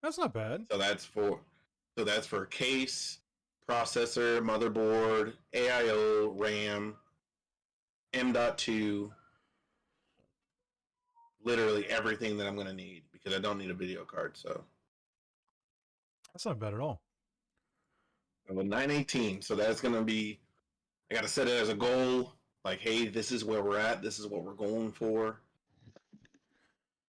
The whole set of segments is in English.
That's not bad. So that's for case, processor, motherboard, AIO, RAM, M.2, literally everything that I'm going to need because I don't need a video card. So that's not bad at all. I have a 918, so that's going to be, I got to set it as a goal. Like, hey, this is where we're at. This is what we're going for.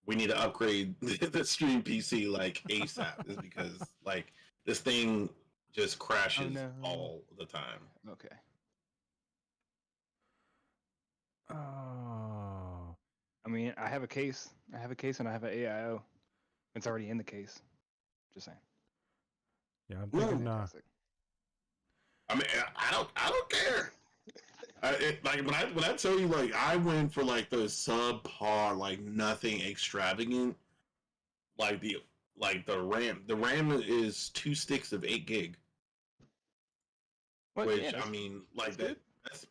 We need to upgrade the stream PC like ASAP, is because like this thing just crashes all the time. Okay. Oh. I mean, I have a case. I have a case and I have an AIO. It's already in the case. Just saying. Yeah, I'm thinking. I mean, I don't care. Like when I tell you, like I went for like the subpar, like nothing extravagant, like the RAM. The RAM is 2 sticks of 8 gig. What? Which Yeah, I mean, like that's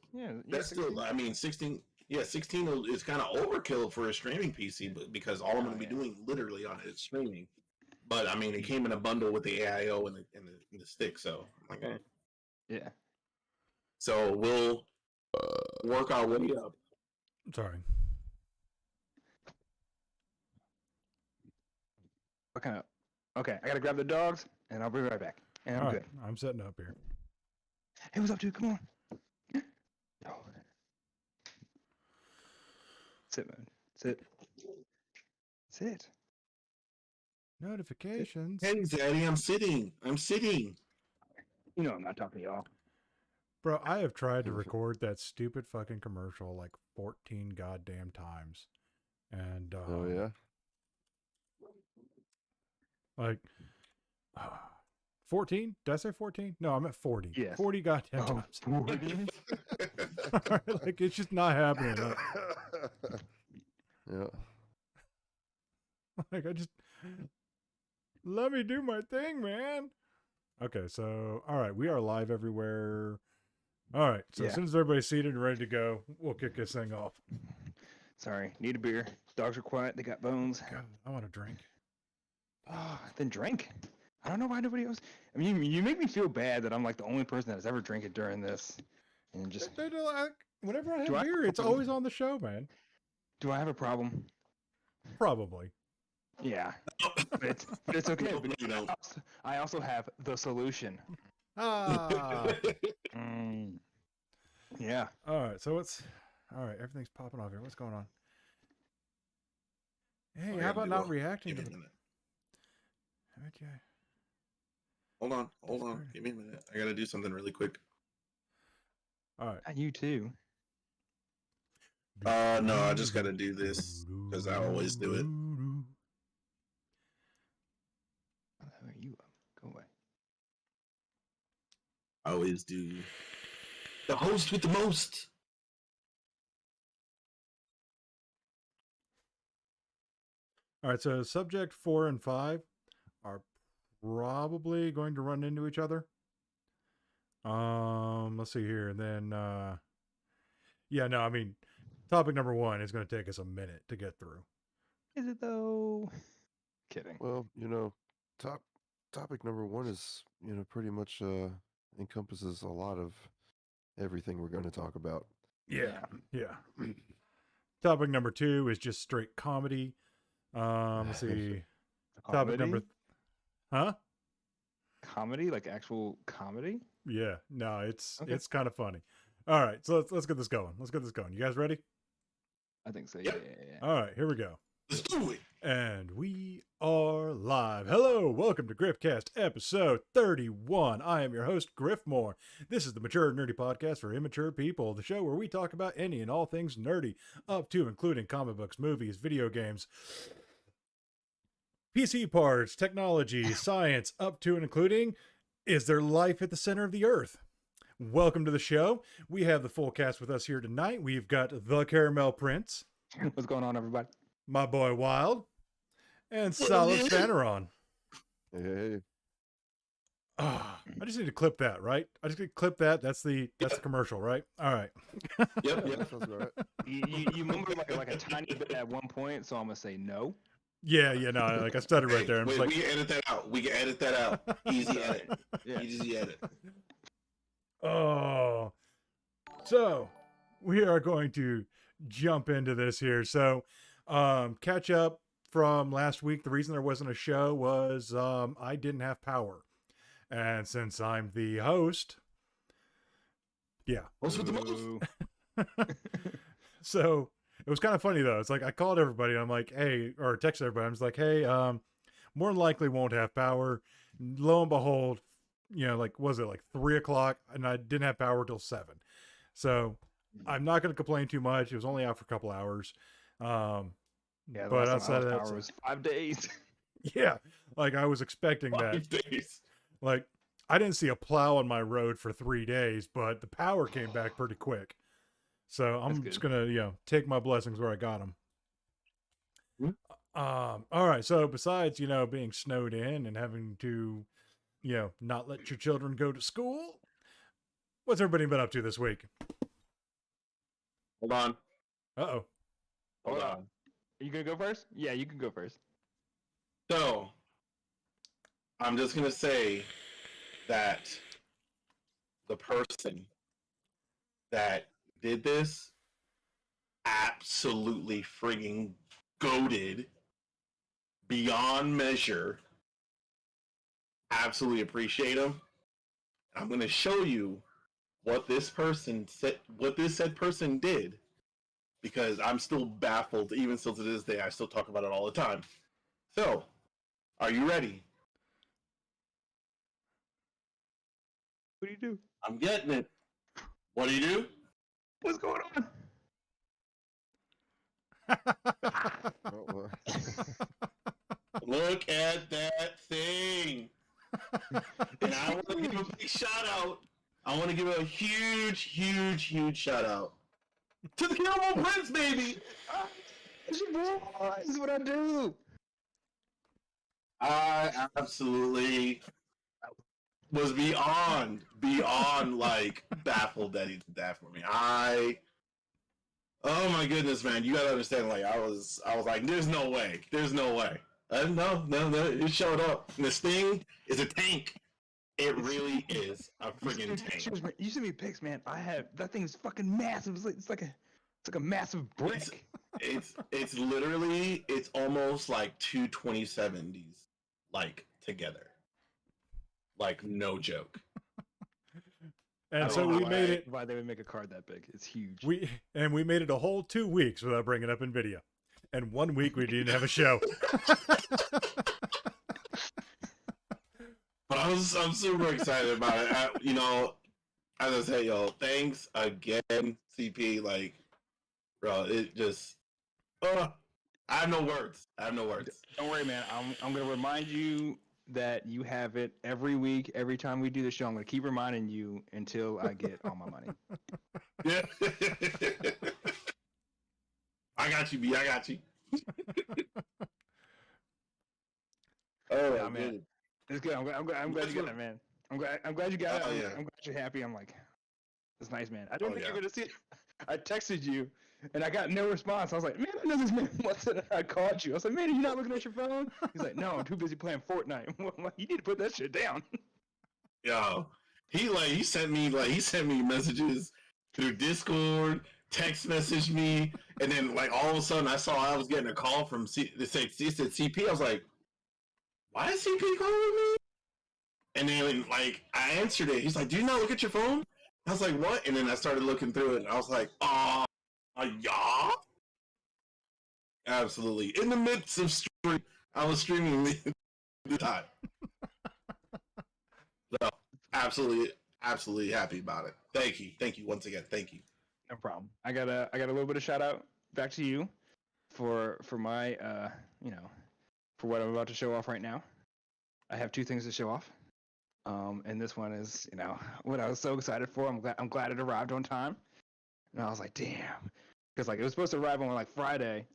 that's still. I mean, 16. Yeah, 16 is kind of overkill for a streaming PC, but because all I'm going to be doing literally on it is streaming. But I mean, it came in a bundle with the AIO and the stick, so I'm like, yeah. So we'll work our way up. Sorry. Okay, I gotta grab the dogs, and I'll be right back. And I'm good. I'm setting up here. Hey, what's up, dude? Come on. Oh. Sit, man. Sit. Sit. Notifications. Hey, Zaddy, I'm sitting. You know I'm not talking to y'all. Bro, I have tried to record that stupid fucking commercial like 14 goddamn times. And, oh, yeah? Like, 14? Did I say 14? No, I'm at 40. Yes. 40 goddamn times. 40? Like, it's just not happening. Yeah. Like, let me do my thing, man. Okay, so, all right, we are live everywhere. All right, so as soon as everybody's seated and ready to go, we'll kick this thing off. Sorry, need a beer. Dogs are quiet. They got bones. God, I want a drink. Oh, then drink. I don't know why nobody else. I mean, you make me feel bad that I'm like the only person that has ever drank it during this. And just whenever I have beer, it's always on the show, man. Do I have a problem? Probably. Yeah, but it's okay. But I also have the solution. Ah. Yeah. All right. So all right. Everything's popping off here. What's going on? Hey, how about not reacting to the... Hold on. Give me a minute. I got to do something really quick. All right. And you too. No, I just got to do this because I always do it. How are you? Go away. I always do. The host with the most. All right, so subject 4 and 5 are probably going to run into each other. Let's see here. And then, yeah, no, I mean, topic number 1 is going to take us a minute to get through. Is it though? Kidding. Well, topic number 1 is, pretty much encompasses a lot of everything we're going to talk about. Yeah. Topic number 2 is just straight comedy. Let's see. Topic number... Huh? Comedy? Like actual comedy? Yeah. No, it's kind of funny. All right, so let's get this going. You guys ready? I think so. Yep. Yeah. All right, here we go. Let's do it. And we are live. Hello, welcome to Griffcast Episode 31. I am your host, Griffmore. This is the Mature Nerdy Podcast for immature people, the show where we talk about any and all things nerdy, up to including comic books, movies, video games, PC parts, technology, science, up to and including, is there life at the center of the earth? Welcome to the show. We have the full cast with us here tonight. We've got the Caramel Prince. What's going on, everybody? My boy Wild. And Solid Spaneron. Hey. Oh, I just need to clip that, right? I just need to clip that. That's the commercial, right? All right. Yep. That sounds all right. You mumbled like a tiny bit at one point, so I'm gonna say no. Yeah, no, like I stuttered right there. Wait, Like, we can edit that out. We can edit that out. Easy edit. Yeah. Easy edit. oh, so we are going to jump into this here. So, catch up from last week. The reason there wasn't a show was I didn't have power, and since I'm the host, yeah. What's with the most? So it was kind of funny though. It's like I called everybody and I'm like, hey, or texted everybody. I was like, hey, more than likely won't have power. Lo and behold, like, was it like 3:00? And I didn't have power till 7. So I'm not going to complain too much. It was only out for a couple hours. Yeah, but outside of that, power was 5 days. yeah, like I was expecting that. 5 days. Like I didn't see a plow on my road for 3 days, but the power came back pretty quick. So I'm just gonna, take my blessings where I got them. All right. So besides, being snowed in and having to, not let your children go to school, what's everybody been up to this week? Hold on. Uh-oh. Hold on. Are you gonna go first? Yeah, you can go first. So, I'm just going to say that the person that did this absolutely frigging goated beyond measure. Absolutely appreciate him. I'm going to show you what this person said, what this said person did, because I'm still baffled. Even still to this day, I still talk about it all the time. So, are you ready? What do you do? I'm getting it. What do you do? What's going on? Oh, Look at that thing. And I want to give a big shout out. I want to give a huge, huge, huge shout out to the Caramel Prince, baby. This is what I do. I absolutely was beyond like baffled that he did that for me. Oh my goodness, man! You gotta understand. Like I was like, there's no way. No, it showed up. And this thing is a tank. It really is a friggin' tank. You send me pics, man. That thing's fucking massive. It's like a massive brick. It's literally, it's almost like two 2070s, like together. Like no joke. And so we made it. Why they would make a card that big? It's huge. We made it a whole 2 weeks without bringing up NVIDIA, and 1 week we didn't have a show. But I'm super excited about it. As I said, thanks again, CP. Like, bro, it just, I have no words. Don't worry, man. I'm gonna remind you that you have it every week. Every time we do the show, I'm gonna keep reminding you until I get all my money. Yeah. I got you, B. I got you. Oh, yeah, man. It's good. I'm glad you got it, man. I'm glad you got it. Oh, yeah. I'm glad you're happy. I'm like, it's nice, man. I didn't think you were yeah. gonna see it. I texted you, and I got no response. I was like, man, I know this man wants it. I called you. I was like, man, are you not looking at your phone? He's like, no, I'm too busy playing Fortnite. I'm like, you need to put that shit down. Yo, he sent me messages through Discord, text messaged me, and then like all of a sudden I saw I was getting a call from it said CP. I was like, why is CP calling me? And then like I answered it. He's like, do you not look at your phone? I was like, what? And then I started looking through it, and I was like, yeah, absolutely. In the midst of streaming, I was streaming the time. So absolutely happy about it. Thank you once again. Thank you. No problem. I got a little bit of shout out back to you for my for what I'm about to show off right now. I have 2 things to show off. And this one is, what I was so excited for. I'm glad it arrived on time. And I was like, damn. Because like it was supposed to arrive on like Friday,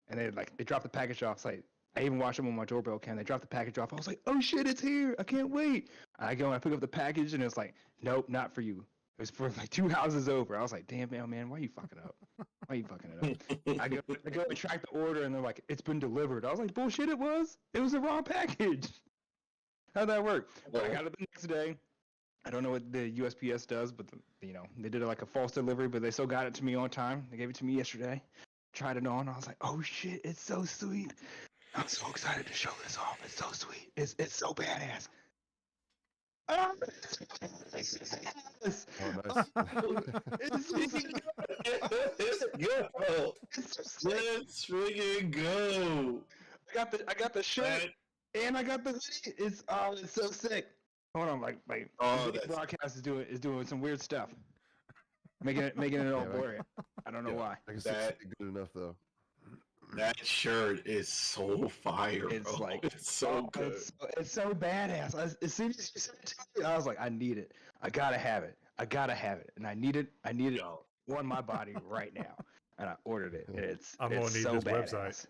and they dropped the package off. It's like I even watched them on my doorbell cam. They dropped the package off. I was like, oh shit, it's here. I can't wait. I go and I pick up the package, and it's like, nope, not for you. It was for like 2 houses over. I was like, damn, man, why are you fucking up? Why are you fucking it up? I go to track the order, and they're like, it's been delivered. I was like, bullshit, it was. It was the wrong package. How'd that work? I got it the next day. I don't know what the USPS does, but they did like a false delivery, but they still got it to me on time. They gave it to me yesterday. Tried it on. I was like, oh shit, it's so sweet. I'm so excited to show this off. It's so sweet. It's so badass. Oh, Nice. It's Go. Let's freaking go. I got the shirt and I got the hoodie. It's so sick. Hold on, like the broadcast is doing some weird stuff. Making it all blurry. I don't know why. I guess that's good enough though. That shirt is so fire, It's bro. like It's so good. It's so badass. As soon as you said it to me, I was like, I need it. I gotta have it. And I need it on my body right now. And I ordered it. And it's I'm gonna need so this badass.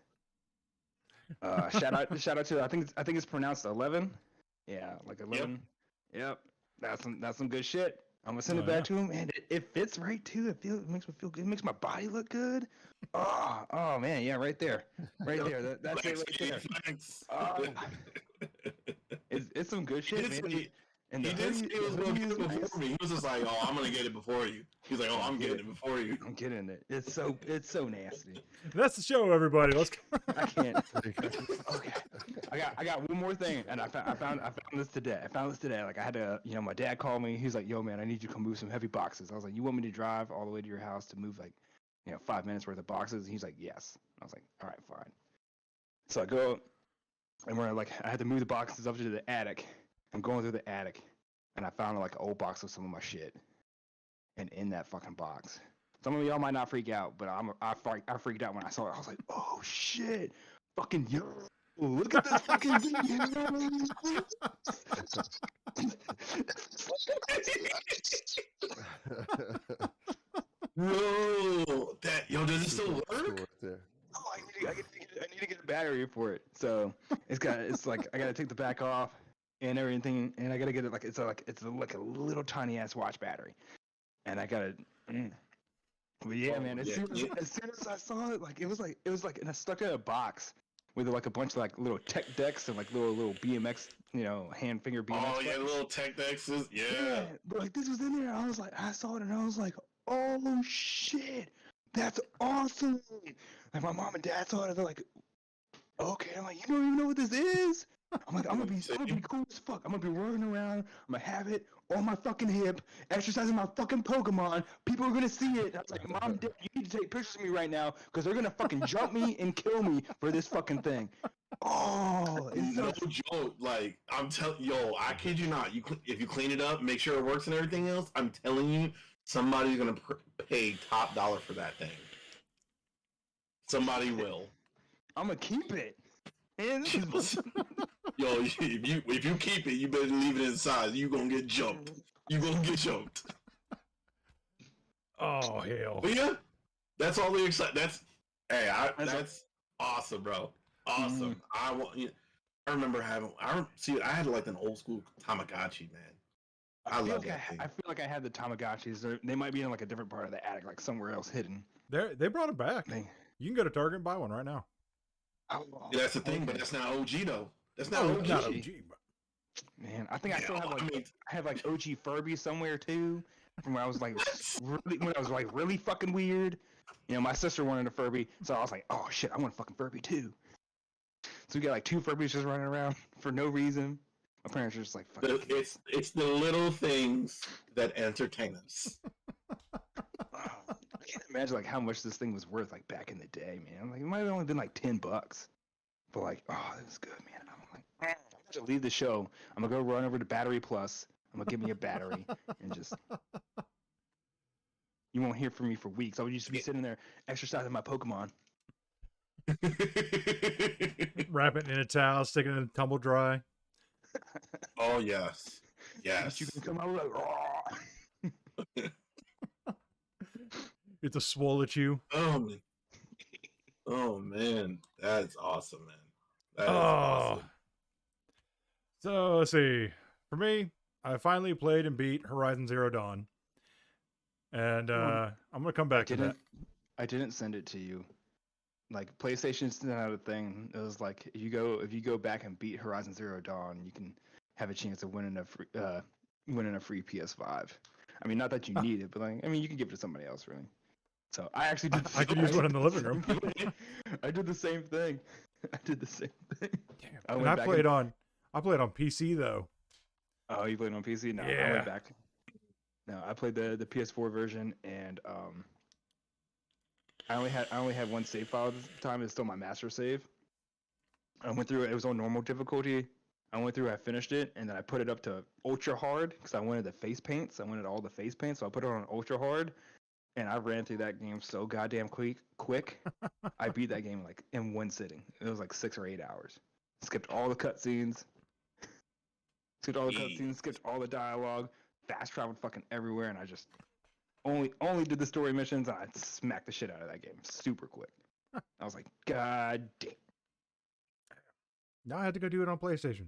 website. Shout out to I think it's pronounced 11. Yeah, like 11. Yep. That's some good shit. I'm gonna send it back to him, and it fits right too. It makes me feel good. It makes my body look good. Oh man, yeah, right there. That's it right there. Oh, it's some good shit, man. And He did say he was going to get it before me. He was just like, "Oh, I'm going to get it before you." He's like, "Oh, I'm getting it before you." I'm getting it. It's so nasty. That's the show, everybody. Let's go. I can't. Okay. I got one more thing, and I found this today. Like I had to, my dad called me. He's like, "Yo, man, I need you to come move some heavy boxes." I was like, "You want me to drive all the way to your house to move 5 minutes worth of boxes?" And he's like, "Yes." I was like, "All right, fine." So I go, and I had to move the boxes up to the attic. I'm going through the attic, and I found like an old box of some of my shit, and in that fucking box. Some of y'all might not freak out, but I freaked out when I saw it. I was like, "Oh shit, fucking yo, look at this fucking video." Whoa, does it still work? Oh, I need to get a battery for it. So it's like I gotta take the back off and everything, and I gotta get it it's like a little tiny ass watch battery, and I gotta. But yeah, man. As soon as I saw it, it was like, and I stuck it in a box with like a bunch of like little tech decks and like little BMX, hand finger BMX. Oh yeah, little tech decks. Yeah. But like this was in there. I saw it and I was like, oh shit, that's awesome. Like my mom and dad saw it. They're like, okay. I'm like, you don't even know what this is. I'm like, I'm gonna be cool as fuck. I'm gonna be running around. I'm gonna have it on my fucking hip, exercising my fucking Pokemon. People are gonna see it. I was like, Mom, Dad, you need to take pictures of me right now because they're gonna fucking jump me and kill me for this fucking thing. Oh, it's no joke. Like I'm telling, I kid you not. If you clean it up, make sure it works and everything else. I'm telling you, somebody's gonna pay top dollar for that thing. Somebody will. I'm gonna keep it. And if you keep it, you better leave it inside. You gonna get jumped. Oh hell! But yeah, that's all the excitement. That's awesome, bro. Awesome. I remember having. I had like an old school Tamagotchi, man. I love that thing. I feel like I had the Tamagotchis. They might be in like a different part of the attic, like somewhere else hidden. They brought them back. You can go to Target and buy one right now. Oh, yeah, that's the thing, but that's not OG though. That's not OG. Not OG. Man, I think I still have I have like OG Furby somewhere too. From when I was like really fucking weird. My sister wanted a Furby, so I was like, oh shit, I want a fucking Furby too. So we got like 2 Furbies just running around for no reason. My parents are just like, fuck. It's the little things that entertain us. I can't imagine like how much this thing was worth like back in the day, man. Like it might have only been like $10, but like, oh, this is good, man. I'm like, I'm gonna have to leave the show. I'm gonna go run over to Battery Plus. I'm gonna give me a battery and just. You won't hear from me for weeks. I would used to be sitting there exercising my Pokemon. Wrap it in a towel, stick it in tumble dry. Oh yes, yes. You can come out like, It's a swole at you. Oh man, that's awesome, man. That is awesome. So let's see. For me, I finally played and beat Horizon Zero Dawn. And I'm gonna come back to that. I didn't send it to you. Like PlayStation sent out a thing. It was like if you go back and beat Horizon Zero Dawn, you can have a chance of winning a free PS5. I mean, not that you need it, but like, I mean, you can give it to somebody else, really. So I actually did. I could use one in the living room. I did the same thing. And I played on PC though. Oh, you played on PC? No, yeah. I went back. No, I played the PS4 version, and I only had one save file at the time. It's still my master save. I went through it. It was on normal difficulty. I finished it, and then I put it up to ultra hard because I wanted the face paints. I wanted all the face paints, so I put it on ultra hard, and I ran through that game so goddamn quick. I beat that game like in one sitting. It was like 6 or 8 hours. Skipped all the cutscenes. Skipped all the dialogue. Fast traveled fucking everywhere, and I just only did the story missions, and I smacked the shit out of that game super quick. I was like, God damn. Now I had to go do it on PlayStation.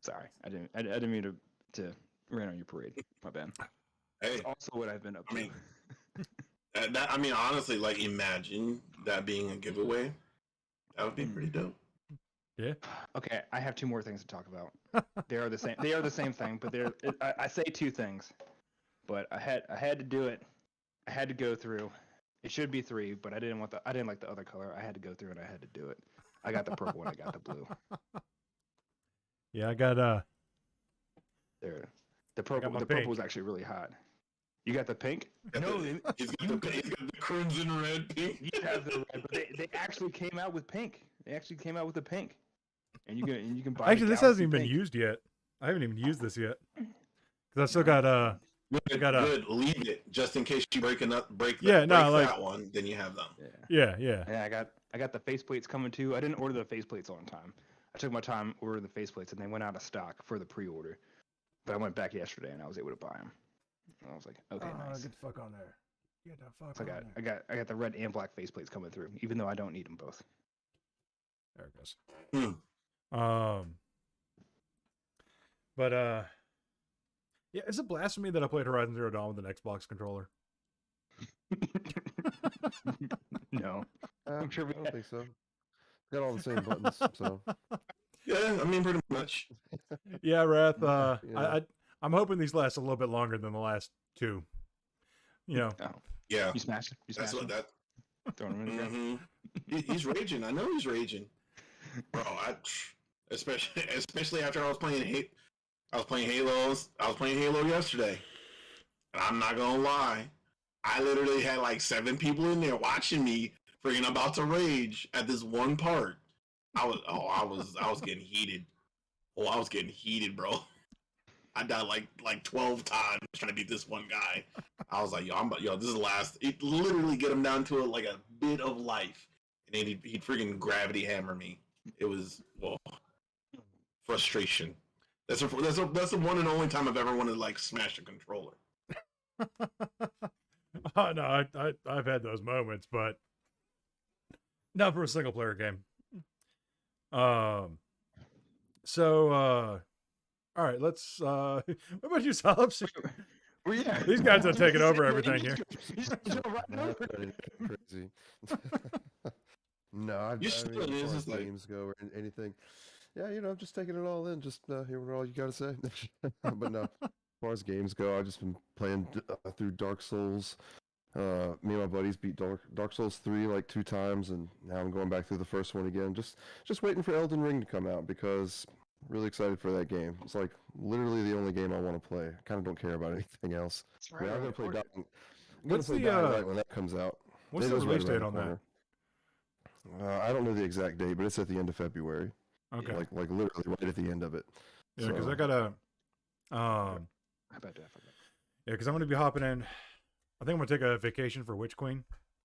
Sorry, I didn't mean to rain on your parade. My bad. Hey, That's also what I've been up to. I mean, honestly, like, imagine that being a giveaway. That would be pretty dope. Yeah. Okay, I have 2 more things to talk about. They are the same. They are the same thing, but I say 2 things. But I had to do it. I had to go through. It should be 3, but I didn't like the other color. I had to go through and I had to do it. I got the purple and I got the blue. Yeah, I got There. The purple was actually really hot. You got the pink? No, he's got the crimson red pink. You have the red, but they actually came out with pink. They actually came out with the pink, and you can buy. Actually, this hasn't even been used yet. I haven't even used this yet because I still got Good. Leave it just in case you break that one. Then you have them. Yeah. Yeah, I got the faceplates coming too. I didn't order the faceplates on time. I took my time ordering the faceplates, and they went out of stock for the pre-order. But I went back yesterday, and I was able to buy them. And I was like, okay, nice. Get the fuck on there. Get the fuck on there. I got the red and black faceplates coming through, even though I don't need them both. There it goes. But yeah, it's a blasphemy that I played Horizon Zero Dawn with an Xbox controller. No, I'm sure I don't think so. Got all the same buttons, so. Yeah, I mean, pretty much. Yeah, Wrath. Yeah. I'm hoping these last a little bit longer than the last 2. You know. Oh. Yeah. You smashed it. That's what that. Throwing him in the ground. He's raging. I know he's raging, bro. Especially after I was playing Halo. I was playing Halo yesterday, and I'm not gonna lie. I literally had like 7 people in there watching me, freaking about to rage at this one part. I was getting heated. Oh, I was getting heated, bro. I died like 12 times trying to beat this one guy. I was like, yo, this is the last. It literally get him down to like a bit of life, and then he'd freaking gravity hammer me. It was frustration. That's the one and only time I've ever wanted to like smash a controller. Oh no, I've had those moments, but not for a single player game. So all right, let's what about you, Solomon? Well, yeah. These guys are taking over everything here. Crazy. No, I mean, as far as games go or anything. Yeah, I'm just taking it all in, just hearing all you got to say. But no, as far as games go, I've just been playing through Dark Souls. Me and my buddies beat Dark Souls 3 like 2 times, and now I'm going back through the first one again. Just waiting for Elden Ring to come out because I'm really excited for that game. It's like literally the only game I want to play. I kind of don't care about anything else. Right, I mean, I'm gonna play What's the Dying Light when that comes out. What's the release date on that? I don't know the exact date, but it's at the end of February. Okay. Like literally right at the end of it. Yeah, because I gotta. How about that? Yeah, because I'm gonna be hopping in. I think I'm gonna take a vacation for Witch Queen,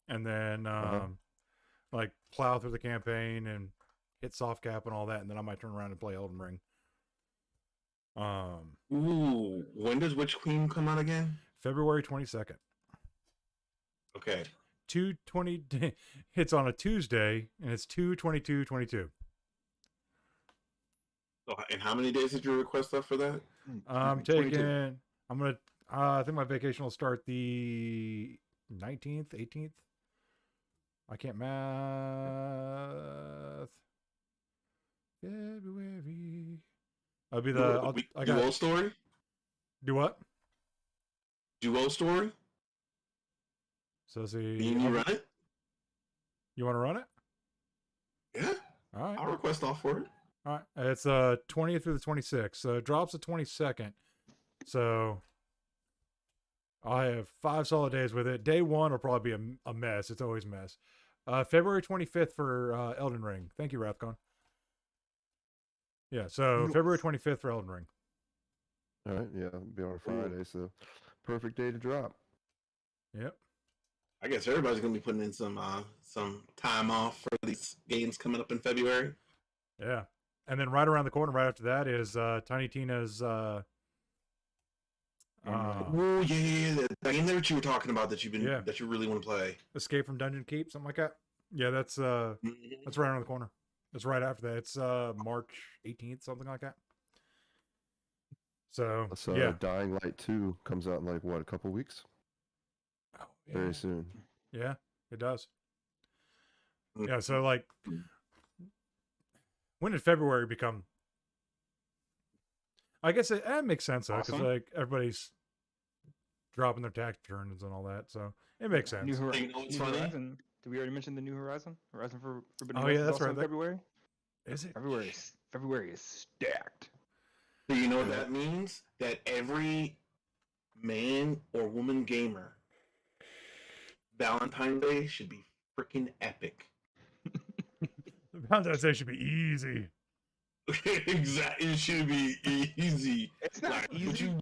and then like plow through the campaign and hit soft cap and all that, and then I might turn around and play Elden Ring. Ooh, when does Witch Queen come out again? February 22nd. Okay. 2/20 hits on a Tuesday, and it's 2/22/22. So, and how many days did you request up for that? I'm I think my vacation will start the 19th, 18th. I can't math. February. I'll be the. I got Duo story. Do what? Duo story. So see. Can you run it? You want to run it? Yeah. All right. I'll request off for it. All right. It's 20th through the 26th. So it drops the 22nd. So I have 5 solid days with it. Day 1 will probably be a mess. It's always a mess. February 25th for Elden Ring. Thank you, Rathcon. Yeah, so February 25th for Elden Ring. All right, yeah, it'll be on a Friday, so perfect day to drop. Yep. I guess everybody's gonna be putting in some time off for these games coming up in February. Yeah, and then right around the corner, right after that, is Tiny Tina's. Oh yeah, that game that you were talking about that that you really want to play. Escape from Dungeon Keep, something like that. Yeah, that's right around the corner. It's right after that. It's March 18th, something like that. So yeah, Dying Light 2 comes out in like what, a couple weeks? Oh, yeah. Very soon. Yeah, it does. Yeah, so like, when did February become? I guess it makes sense though, because like everybody's dropping their tax returns and all that, so it makes sense. New Horizon. Did we already mention the New Horizon? Horizon Forbidden West is that's also right. in February. Is it? February is stacked. So you know what that means? That every man or woman gamer, Valentine's Day should be freaking epic. Valentine's Day should be easy. Exactly, it should be easy. It's not easy.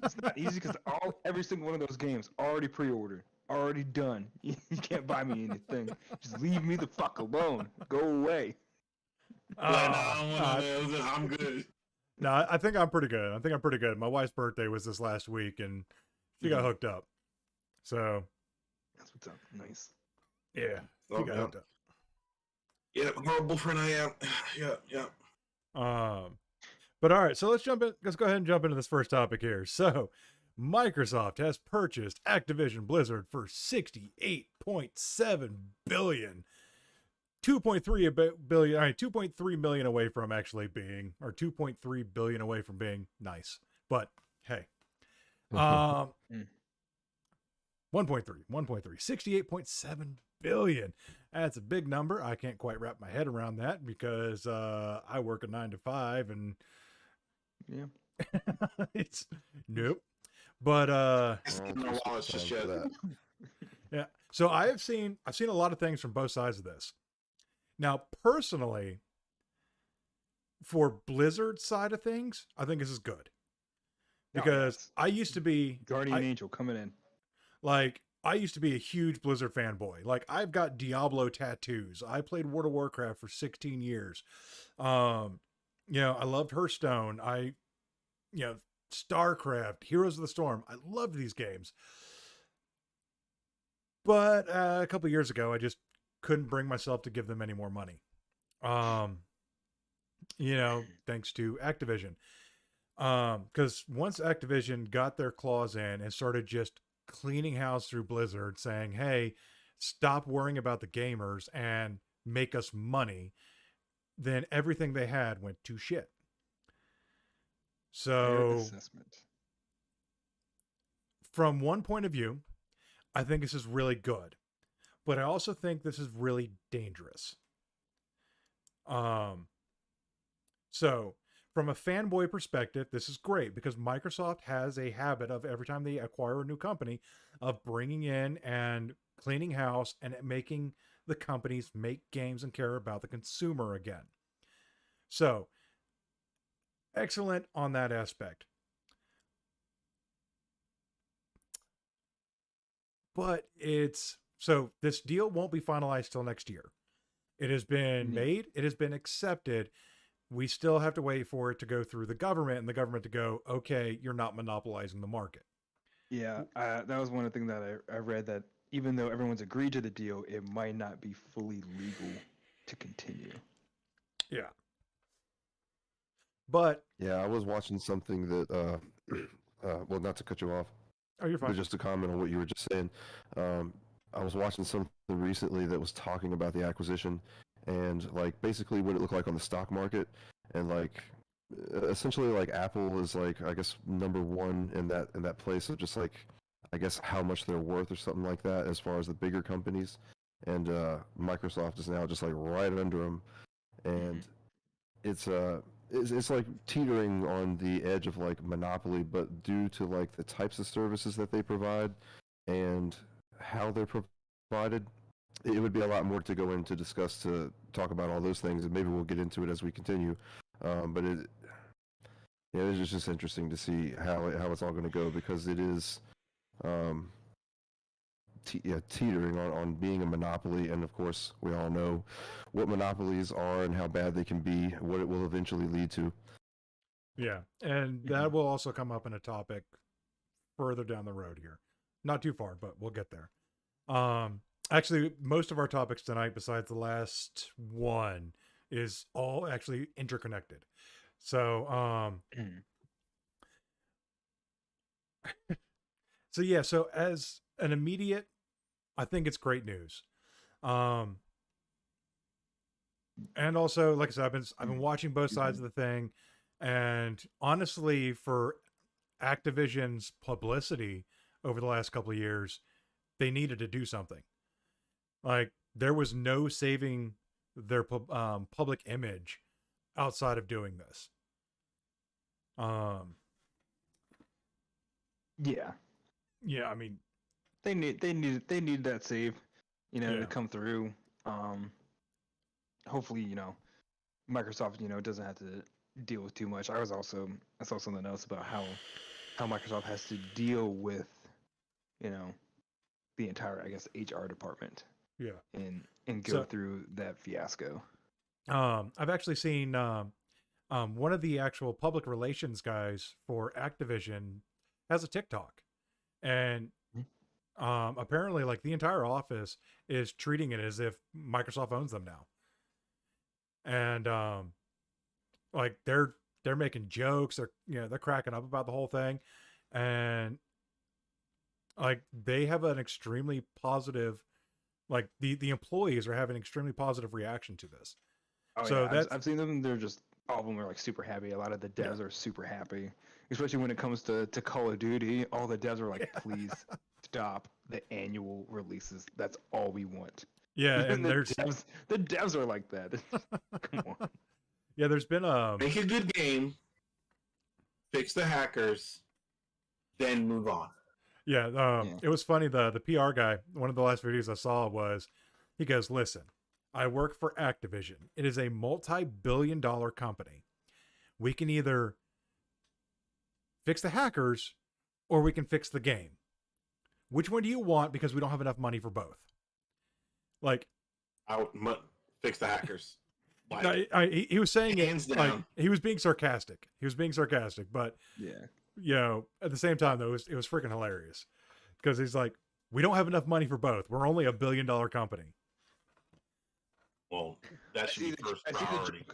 It's not easy because every single one of those games already pre-ordered, already done. You can't buy me anything. Just leave me the fuck alone. Go away. I'm good. No, I think I'm pretty good. My wife's birthday was this last week, and she got hooked up. So that's what's up. Nice. Yeah, she got hooked up. Yeah, horrible friend I am. Yeah. But all right, so let's go ahead and jump into this first topic here. So Microsoft has purchased Activision Blizzard for $68.7 billion. 2.3 billion, 2.3 million away from actually being, or 2.3 billion away from being nice. But hey, 1.3, 68.7 billion. That's a big number. I can't quite wrap my head around that because I work a 9 to 5 and yeah, it's nope. But it's just yet. Yeah. So I've seen a lot of things from both sides of this. Now, personally, for Blizzard side of things, I think this is good. Because I used to be... Guardian Angel coming in. Like, I used to be a huge Blizzard fanboy. Like, I've got Diablo tattoos. I played World of Warcraft for 16 years. I loved Hearthstone. StarCraft, Heroes of the Storm. I loved these games. But a couple of years ago, I just couldn't bring myself to give them any more money. Thanks to Activision. Because once Activision got their claws in and started just cleaning house through Blizzard, saying, hey, stop worrying about the gamers and make us money, then everything they had went to shit. So, from one point of view, I think this is really good. But I also think this is really dangerous. So from a fanboy perspective, this is great because Microsoft has a habit of every time they acquire a new company of bringing in and cleaning house and making the companies make games and care about the consumer again. So excellent on that aspect. But so this deal won't be finalized till next year. It has been made. It has been accepted. We still have to wait for it to go through the government and the government to go, okay, you're not monopolizing the market. Yeah, that was one of the things that I read, that even though everyone's agreed to the deal, it might not be fully legal to continue. Yeah. But yeah, I was watching something that well, not to cut you off, Oh, you're fine. but just to comment on what you were just saying. I was watching something recently that was talking about the acquisition and like basically what it looked like on the stock market, and like essentially like Apple is like I guess number one in that place of just like I guess how much they're worth or something like that as far as the bigger companies, and Microsoft is now just like right under them, and it's like teetering on the edge of like monopoly, but due to like the types of services that they provide and how they're provided, it would be a lot more to go in to discuss to talk about all those things, and maybe we'll get into it as we continue. But it's just interesting to see how it's all going to go, because it is teetering on being a monopoly, and of course we all know what monopolies are and how bad they can be, what it will eventually lead to. Yeah, and that will also come up in a topic further down the road here. Not too far, but we'll get there. Actually, most of our topics tonight, besides the last one, is all actually interconnected. So, so as an immediate, I think it's great news. And also, like I said, I've been watching both sides of the thing, and honestly, for Activision's publicity over the last couple of years, they needed to do something. Like, there was no saving their public image outside of doing this. Yeah, I mean, they need that save, to come through. Hopefully, Microsoft, doesn't have to deal with too much. I saw something else about how Microsoft has to deal with, the entire, I guess, HR department. Yeah. And go through that fiasco. I've actually seen one of the actual public relations guys for Activision has a TikTok, and apparently, like, the entire office is treating it as if Microsoft owns them now, and like they're making jokes, they're cracking up about the whole thing, and like they have an extremely positive, like the employees are having an extremely positive reaction to this. Oh, so yeah, I've seen them. They're just, all of them are like super happy. A lot of the devs are super happy, especially when it comes to Call of Duty. All the devs are like, please stop the annual releases. That's all we want. Yeah, and the devs are like that. Come on. Yeah, there's been make a good game, fix the hackers, then move on. Yeah, it was funny. The PR guy, one of the last videos I saw was, he goes, "Listen, I work for Activision. It is a multi-billion-dollar company. We can either fix the hackers or we can fix the game. Which one do you want? Because we don't have enough money for both." Like, fix the hackers. He was saying hands it down. like he was being sarcastic. But yeah, at the same time though, it was freaking hilarious, because he's like, we don't have enough money for both. We're only $1 billion company. Well, that should be first priority.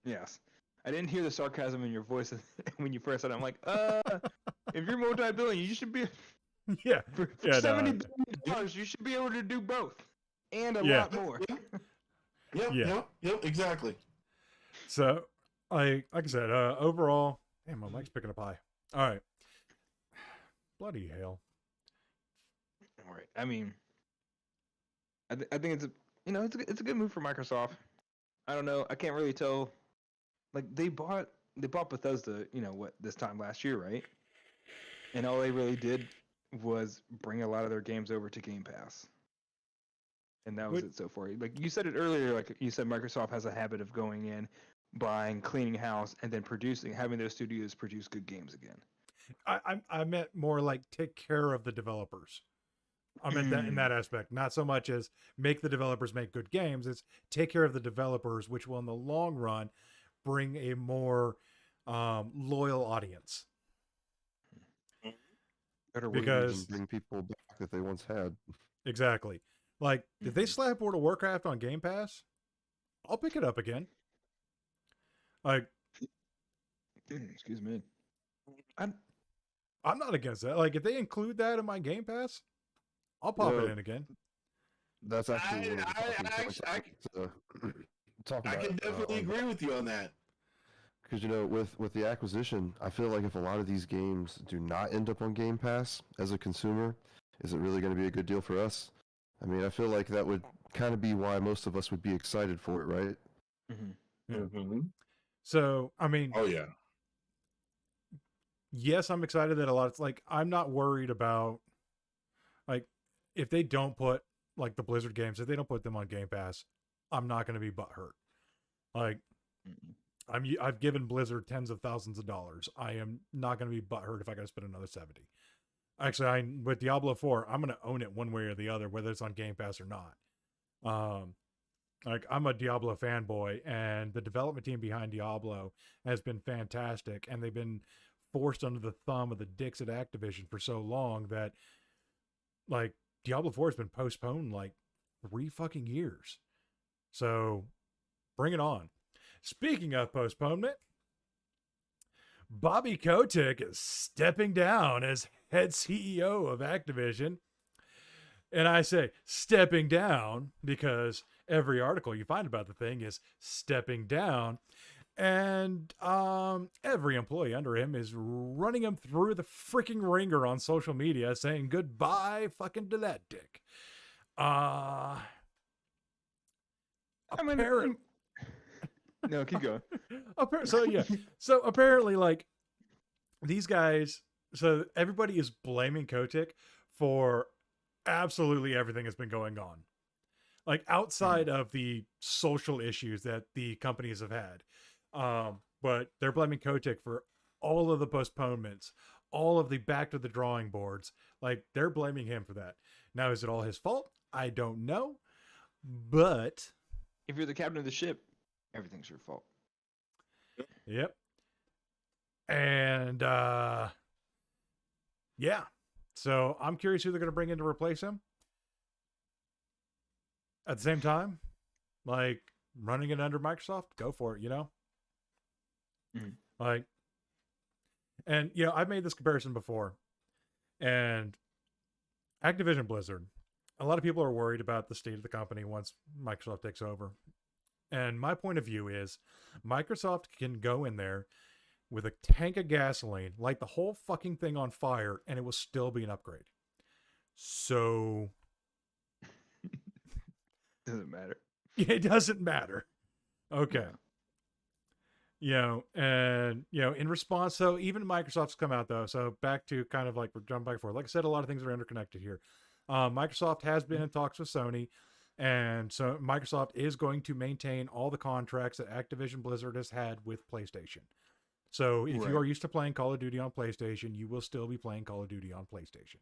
Yes. I didn't hear the sarcasm in your voice when you first said it. I'm like, if you're multi-billion, you should be for $70 billion, you should be able to do both and a lot more. Yep, exactly. So, like I said, overall, damn, my mic's picking up high. All right. Bloody hell. All right. I mean, I think it's a good move for Microsoft. I don't know. I can't really tell. Like, they bought Bethesda, this time last year, right? And all they really did was bring a lot of their games over to Game Pass. And that was it so far. Like you said it earlier, like you said, Microsoft has a habit of going in, buying, cleaning house, and then having their studios produce good games again. I meant more like take care of the developers. I meant that in that aspect, not so much as make the developers make good games. It's take care of the developers, which will in the long run bring a more loyal audience. Better way to bring people back that they once had. Exactly. Like, if they slap World of Warcraft on Game Pass, I'll pick it up again. Like, excuse me. I'm not against that. Like, if they include that in my Game Pass, I'll pop it in again. That's actually one of the talking points talk about. I can definitely agree with you on that. Because, with the acquisition, I feel like if a lot of these games do not end up on Game Pass as a consumer, is it really going to be a good deal for us? I mean, I feel like that would kind of be why most of us would be excited for it, right? Mm-hmm. Mm-hmm. So, I mean... Oh, yeah. Yes, I'm excited that a lot... It's like, I'm not worried about... Like, if they don't put, like, the Blizzard games, if they don't put them on Game Pass, I'm not going to be butthurt. Like... I've given Blizzard tens of thousands of dollars. I am not going to be butthurt if I got to spend another 70. Actually, with Diablo 4, I'm going to own it one way or the other, whether it's on Game Pass or not. Like, I'm a Diablo fanboy, and the development team behind Diablo has been fantastic, and they've been forced under the thumb of the dicks at Activision for so long that, like, Diablo 4 has been postponed like 3 fucking years. So, bring it on. Speaking of postponement, Bobby Kotick is stepping down as head CEO of Activision. And I say stepping down because every article you find about the thing is stepping down. And every employee under him is running him through the freaking ringer on social media saying goodbye fucking to that dick. No, keep going. So apparently, like, these guys, so everybody is blaming Kotick for absolutely everything that's been going on. Like, outside of the social issues that the companies have had. But they're blaming Kotick for all of the postponements, all of the back to the drawing boards. Like, they're blaming him for that. Now, is it all his fault? I don't know. But if you're the captain of the ship, everything's your fault. Yep. And yeah. So I'm curious who they're going to bring in to replace him. At the same time, like, running it under Microsoft, go for it, Like, and I've made this comparison before. And Activision Blizzard, a lot of people are worried about the state of the company once Microsoft takes over. And my point of view is Microsoft can go in there with a tank of gasoline, light the whole fucking thing on fire, and it will still be an upgrade. So... Doesn't matter. It doesn't matter. Okay. In response, so even Microsoft's come out, though. So back to kind of like, we're jumping back and forth. Like I said, a lot of things are interconnected here. Microsoft has been in talks with Sony. And so Microsoft is going to maintain all the contracts that Activision Blizzard has had with PlayStation. So if you are used to playing Call of Duty on PlayStation, you will still be playing Call of Duty on PlayStation.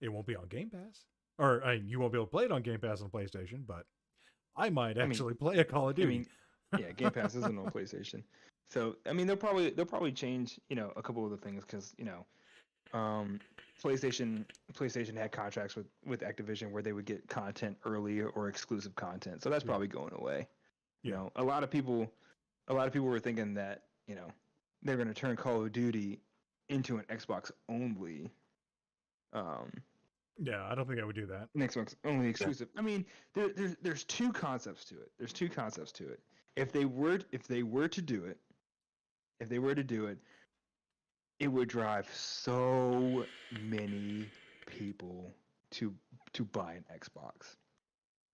It won't be on Game Pass. Or you won't be able to play it on Game Pass on PlayStation, but I might actually play a Call of Duty. Game Pass isn't on PlayStation. So, they'll probably change, a couple of the things because, PlayStation had contracts with Activision where they would get content early or exclusive content. So that's probably going away. A lot of people were thinking that, they're going to turn Call of Duty into an Xbox only. Yeah, I don't think I would do that. An Xbox only exclusive. There's two concepts to it. If they were to do it, it would drive so many people to buy an Xbox,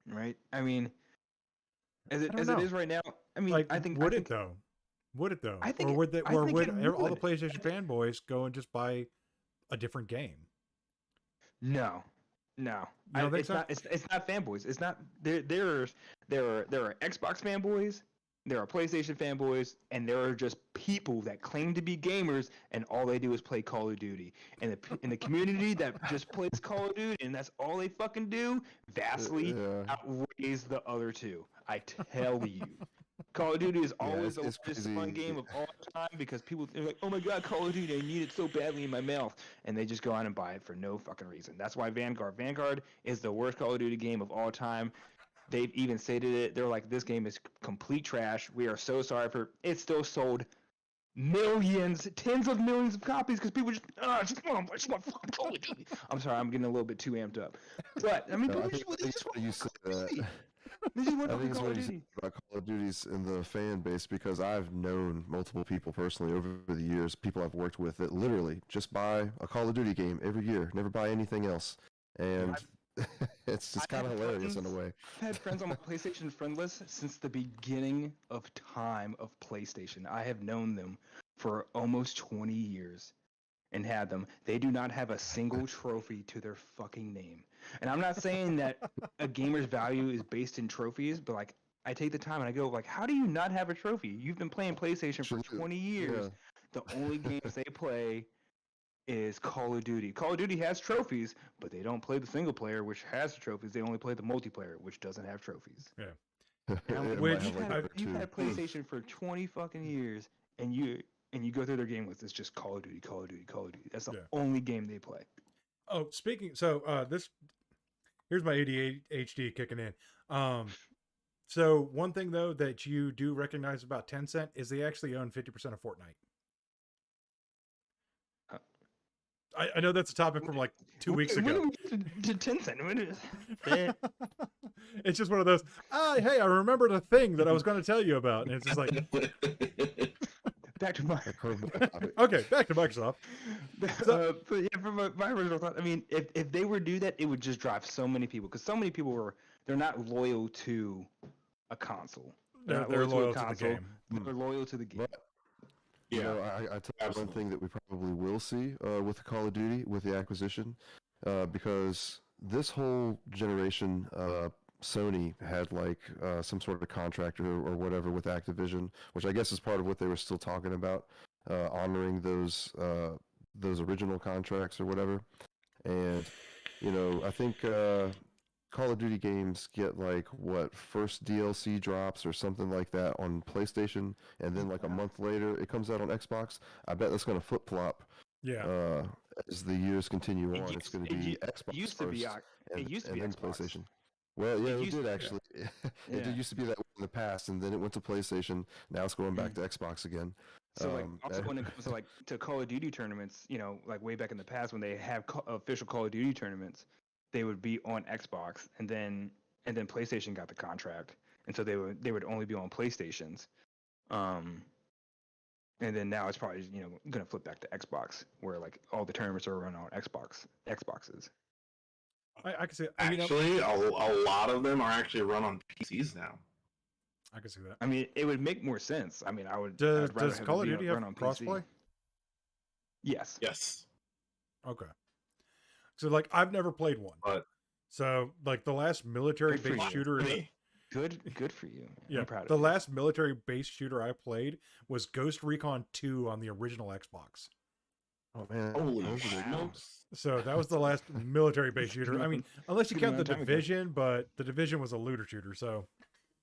right? As it is right now. I think would it though? Would it though? Or would all the PlayStation fanboys go and just buy a different game? No. It's not fanboys. It's not there are Xbox fanboys. There are PlayStation fanboys, and there are just people that claim to be gamers, and all they do is play Call of Duty. And in the community that just plays Call of Duty, and that's all they fucking do, vastly outweighs the other two. I tell you. Call of Duty is always the most fun game of all time because people are like, oh my god, Call of Duty, I need it so badly in my mouth. And they just go out and buy it for no fucking reason. That's why Vanguard is the worst Call of Duty game of all time. They've even stated it. They're like, this game is complete trash. We are so sorry for it. Still sold millions, tens of millions of copies because people I just want fucking Call of Duty. I'm sorry, I'm getting a little bit too amped up. But I mean, No, I people think just when you said that. They just want I think it's Call what of you said Duty. about Call of Duty's in the fan base because I've known multiple people personally over the years, people I've worked with that literally just buy a Call of Duty game every year, never buy anything else. And it's just kind of hilarious in a way. I've had friends on my PlayStation friend list since the beginning of time of PlayStation. I have known them for almost 20 years and had them. They do not have a single trophy to their fucking name. And I'm not saying that a gamer's value is based in trophies, but like I take the time and I go like, how do you not have a trophy? You've been playing PlayStation for 20 years. Yeah. The only games they play is Call of Duty. Call of Duty has trophies, but they don't play the single player, which has the trophies. They only play the multiplayer, which doesn't have trophies. Yeah. Which you've had PlayStation for 20 fucking years, and you go through their game list. It's just Call of Duty, Call of Duty, Call of Duty. That's the only game they play. Oh, here's my ADHD kicking in. So one thing though that you do recognize about Tencent is they actually own 50% of Fortnite. I know that's a topic from like 2 weeks ago. To Tencent. It's just one of those. Hey, I remembered a thing that I was going to tell you about, and it's just like. Back to Microsoft. Okay, back to Microsoft. So, but yeah, from my original thought, I mean, if they were to do that, it would just drive so many people because so many people they're not loyal to a console. They're loyal to the game. They're loyal to the game. You know, I tell you one thing that we probably will see with the Call of Duty, with the acquisition, because this whole generation, Sony had like some sort of contract or whatever with Activision, which I guess is part of what they were still talking about, honoring those original contracts or whatever. And, you know, I think Call of Duty games get like first DLC drops or something like that on PlayStation, and then like a month later it comes out on Xbox. I bet that's going to flip flop. Yeah. As the years continue on, it's going to be Xbox first, and then PlayStation. Well, yeah, it did actually. It did used to be that way in the past, and then it went to PlayStation. Now it's going back to Xbox again. So like also when it comes to like to Call of Duty tournaments, you know, like way back in the past when they have official Call of Duty tournaments, they would be on Xbox, and then PlayStation got the contract, and so they would only be on PlayStations. And then now it's probably going to flip back to Xbox, where like all the tournaments are run on Xboxes. I can see it. Actually, a lot of them are actually run on PCs now. I can see that. I mean, it would make more sense. I mean, I would. Does Call of Duty have crossplay? Yes. Yes. Okay. So like, I've never played one. But so like the last military-based shooter. Good for you. Yeah. I'm proud of the you. last military-based shooter I played was Ghost Recon 2 on the original Xbox. Oh man! Holy cow. So that was the last military-based shooter. I mean, unless you count the Division, but the Division was a looter shooter. So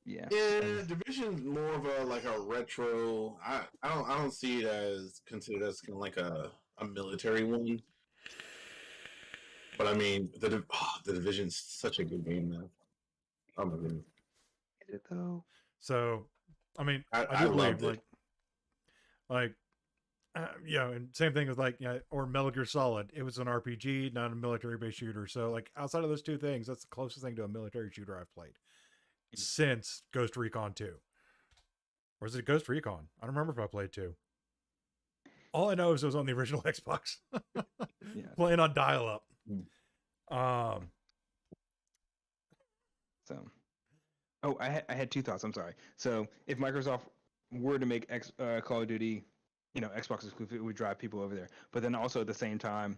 yeah, Division's more of a retro. I don't see it as considered as kind of like a military one. But I mean, the Division's such a good game now. Oh my goodness. Is it though? So, I mean, I do loved believe it. And same thing with or Metal Gear Solid. It was an RPG, not a military-based shooter. So, like, outside of those two things, that's the closest thing to a military shooter I've played since Ghost Recon 2. Or was it Ghost Recon? I don't remember if I played 2. All I know is it was on the original Xbox, playing on dial-up. I had two thoughts. I'm sorry. So, if Microsoft were to make Call of Duty, Xbox exclusive, it would drive people over there. But then also at the same time,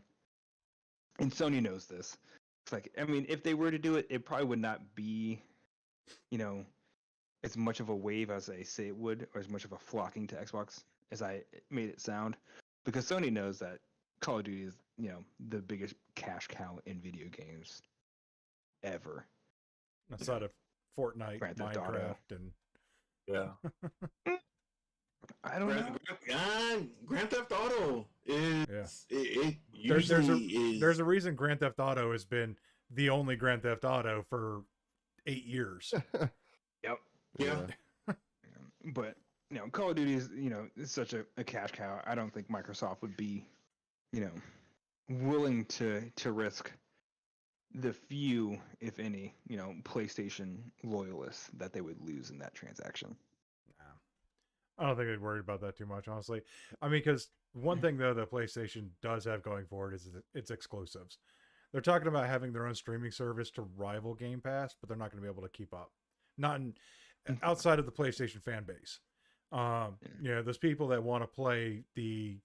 and Sony knows this. It's like, I mean, if they were to do it, it probably would not be, as much of a wave as I say it would, or as much of a flocking to Xbox as I made it sound, because Sony knows that Call of Duty is, the biggest cash cow in video games ever. Outside of Fortnite, Minecraft, and I don't know. Grand Theft Auto is there's a reason Grand Theft Auto has been the only Grand Theft Auto for 8 years. Yep. Yeah. But Call of Duty is such a cash cow. I don't think Microsoft would be, willing to risk the few, if any, PlayStation loyalists that they would lose in that transaction. I don't think they'd worry about that too much, honestly. I mean, because one thing though that PlayStation does have going for it is its exclusives. They're talking about having their own streaming service to rival Game Pass, but they're not going to be able to keep up. Not outside of the PlayStation fan base. Those people that want to play the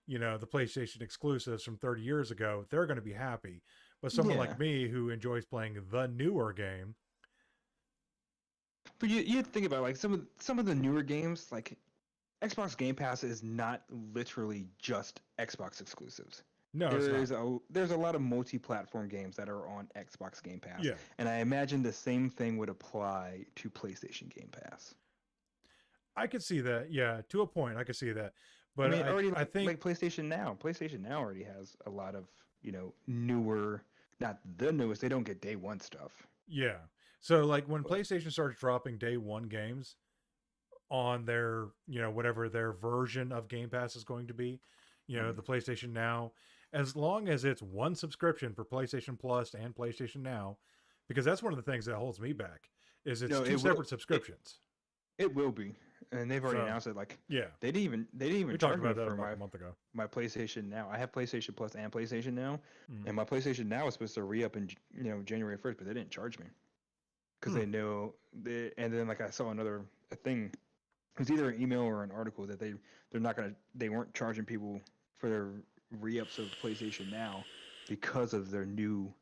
PlayStation exclusives from 30 years ago, they're going to be happy. But someone like me who enjoys playing the newer game. But you have to think about, like, some of the newer games, like Xbox Game Pass is not literally just Xbox exclusives. No, there's a lot of multi-platform games that are on Xbox Game Pass. Yeah. And I imagine the same thing would apply to PlayStation Game Pass. I could see that. Yeah, to a point, I could see that. But I think like PlayStation Now already has a lot of, newer, not the newest, they don't get day one stuff. Yeah. So like when PlayStation starts dropping day one games on their, whatever their version of Game Pass is going to be, the PlayStation Now, as long as it's one subscription for PlayStation Plus and PlayStation Now, because that's one of the things that holds me back, is it's two separate subscriptions. It will be, and they've already announced it. Like, they didn't even charge me for a month ago. My PlayStation Now. I have PlayStation Plus and PlayStation Now, and my PlayStation Now was supposed to re-up in January 1st, but they didn't charge me because they know. And then like I saw a thing. It was either an email or an article that they weren't charging people for their re-ups of PlayStation Now because of their new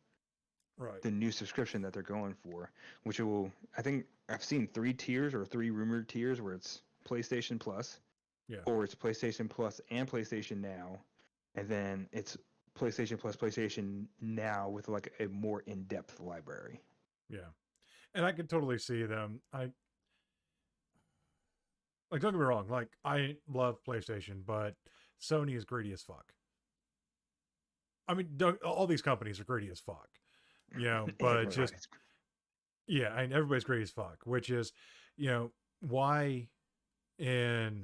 subscription that they're going for, which I think I've seen 3 tiers or 3 rumored tiers where it's PlayStation Plus, or it's PlayStation Plus and PlayStation Now, and then it's PlayStation Plus, PlayStation Now with like a more in-depth library. Yeah, and I can totally see them. Like, don't get me wrong, like, I love PlayStation, but Sony is greedy as fuck. I mean, all these companies are greedy as fuck, but and everybody's greedy as fuck, which is, why I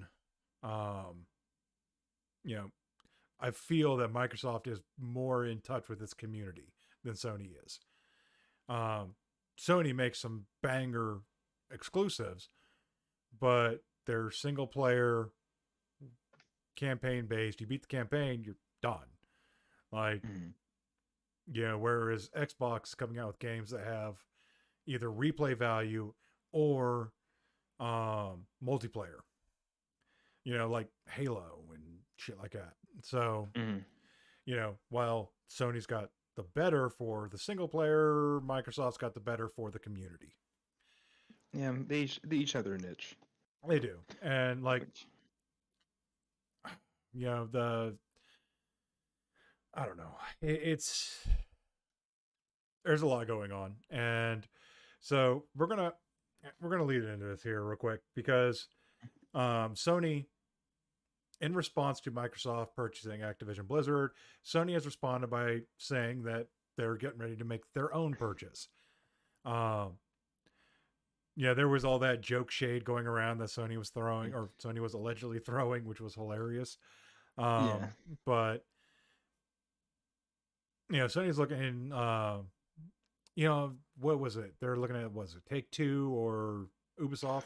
feel that Microsoft is more in touch with its community than Sony is. Sony makes some banger exclusives, but they're single player, campaign based. You beat the campaign, you're done. Like, whereas Xbox coming out with games that have either replay value or multiplayer, like Halo and shit like that. So, while Sony's got the better for the single player, Microsoft's got the better for the community. Yeah, they each have their niche. They do. And like, I don't know. There's a lot going on. And so we're going to lead into this here real quick because Sony, in response to Microsoft purchasing Activision Blizzard, Sony has responded by saying that they're getting ready to make their own purchase. There was all that joke shade going around that Sony was throwing, or Sony was allegedly throwing, which was hilarious. But, Sony's looking, what was it? They're looking at, was it Take-Two or Ubisoft?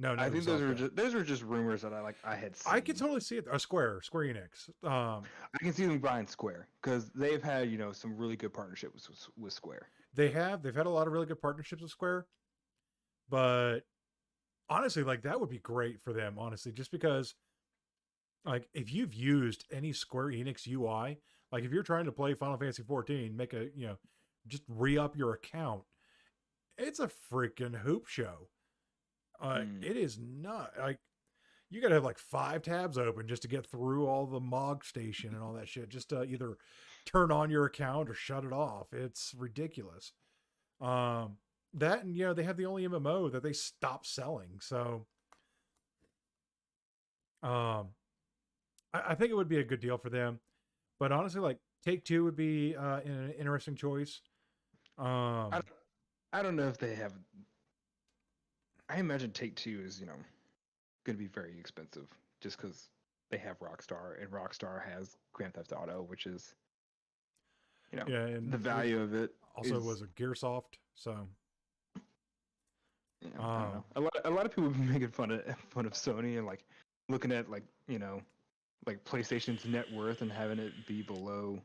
No, I think those are just rumors that I had seen. I can totally see it. Square Enix. I can see them buying Square because they've had, some really good partnerships with Square. They've had a lot of really good partnerships with Square. But honestly, like, that would be great for them, honestly, just because, like, if you've used any Square Enix UI, like, if you're trying to play Final Fantasy 14, make a, just re-up your account, it's a freaking hoop show. It is not, like, you got to have, like, 5 tabs open just to get through all the MOG station and all that shit, just to either turn on your account or shut it off. It's ridiculous. That, and they have the only MMO that they stopped selling. So, I think it would be a good deal for them. But honestly, like, Take-Two would be an interesting choice. I don't know if they have. I imagine Take-Two is going to be very expensive just because they have Rockstar, and Rockstar has Grand Theft Auto, which is, yeah, and the value of it. Also was a Gearsoft, so. Yeah, I don't know. A lot of people have been making fun of Sony and like looking at like like PlayStation's net worth and having it be below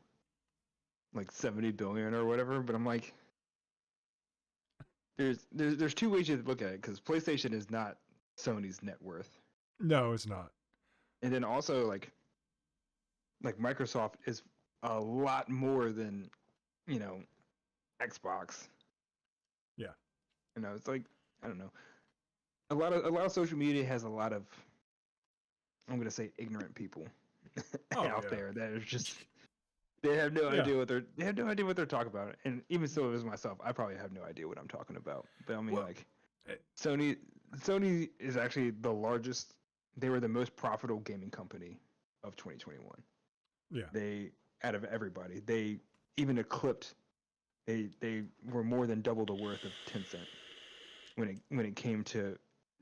like 70 billion or whatever. But I'm like, there's two ways you have to look at it, because PlayStation is not Sony's net worth. No, it's not. And then also like Microsoft is a lot more than Xbox. Yeah. It's like, I don't know. A lot of social media has a lot of, I'm gonna say, ignorant people out there that are just, they have no idea what they're talking about. And even so, as myself, I probably have no idea what I'm talking about. But I mean, Sony is actually the largest. They were the most profitable gaming company of 2021. Yeah. They, out of everybody, they even eclipsed. They were more than double the worth of Tencent when it came to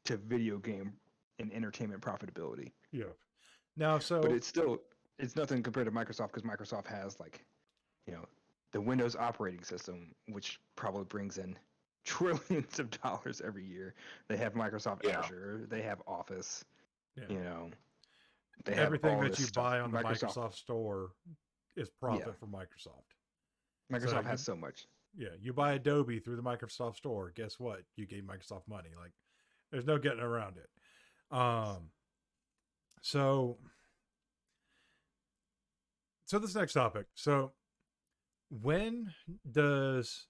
video game and entertainment profitability. Yeah. Now, but it's nothing compared to Microsoft, because Microsoft has the Windows operating system, which probably brings in trillions of dollars every year. They have Microsoft Azure. They have Office. Yeah. They have everything that you stuff. buy on the Microsoft Store is profit for Microsoft. Microsoft has so much. Yeah, you buy Adobe through the Microsoft Store. Guess what? You gave Microsoft money. Like, there's no getting around it. So this next topic. So, when does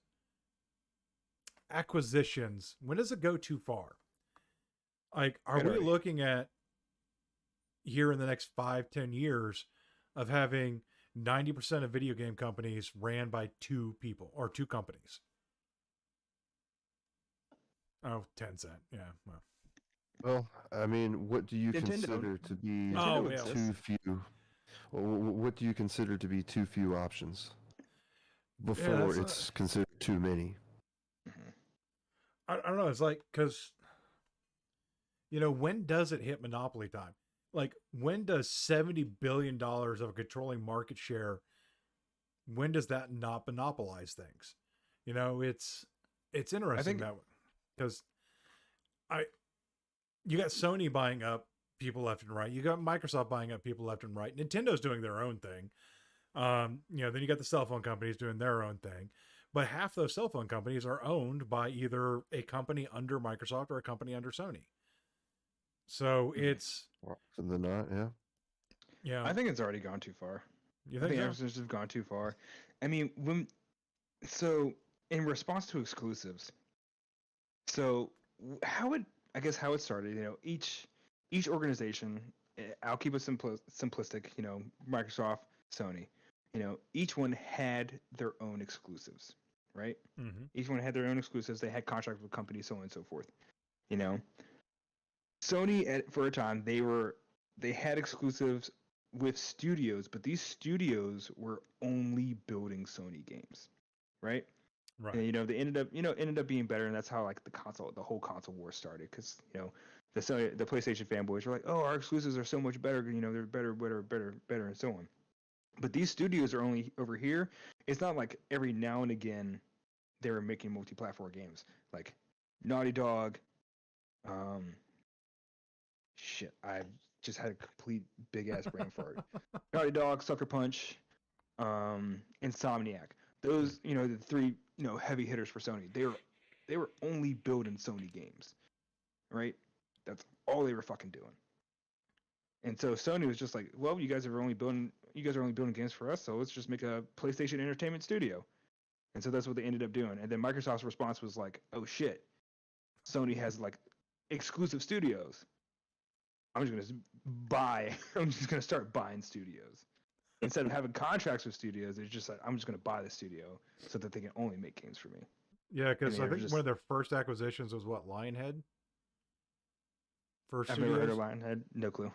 it go too far? Like, are we looking at here in the next 5-10 years of having 90% of video game companies ran by two people or two companies? Oh, Tencent. Yeah. Well, I mean, what do you consider to be too few? What do you consider to be too few options before it's considered too many? I don't know. It's like, because, when does it hit monopoly time? Like, when does $70 billion of controlling market share, when does that not monopolize things? It's interesting that way, because you got Sony buying up people left and right. You got Microsoft buying up people left and right. Nintendo's doing their own thing. Then you got the cell phone companies doing their own thing. But half those cell phone companies are owned by either a company under Microsoft or a company under Sony. So it's... They're not, yeah. Yeah. I think it's already gone too far. You think Amazon's just gone too far. I mean, in response to exclusives, how it started, each organization, I'll keep it simplistic, Microsoft, Sony, each one had their own exclusives, right? Mm-hmm. Each one had their own exclusives. They had contracts with companies, so on and so forth. Sony, for a time, they had exclusives with studios, but these studios were only building Sony games, right? Right. And they ended up being better, and that's how the whole console war started, because the PlayStation fanboys were like, oh, our exclusives are so much better, they're better, and so on. But these studios are only over here. It's not like every now and again they were making multi-platform games, like Naughty Dog. I just had a complete big ass brain fart. Naughty Dog, Sucker Punch, Insomniac. Those, the three, heavy hitters for Sony. They were only building Sony games, right? That's all they were fucking doing. And so Sony was just like, well, you guys are only building games for us, so let's just make a PlayStation Entertainment Studio. And so that's what they ended up doing. And then Microsoft's response was like, oh shit, Sony has exclusive studios. I'm just gonna start buying studios. Instead of having contracts with studios, it's just like, I'm just gonna buy the studio so that they can only make games for me. Yeah, because I think one of their first acquisitions was what, Lionhead? I've never heard of Lionhead. No clue.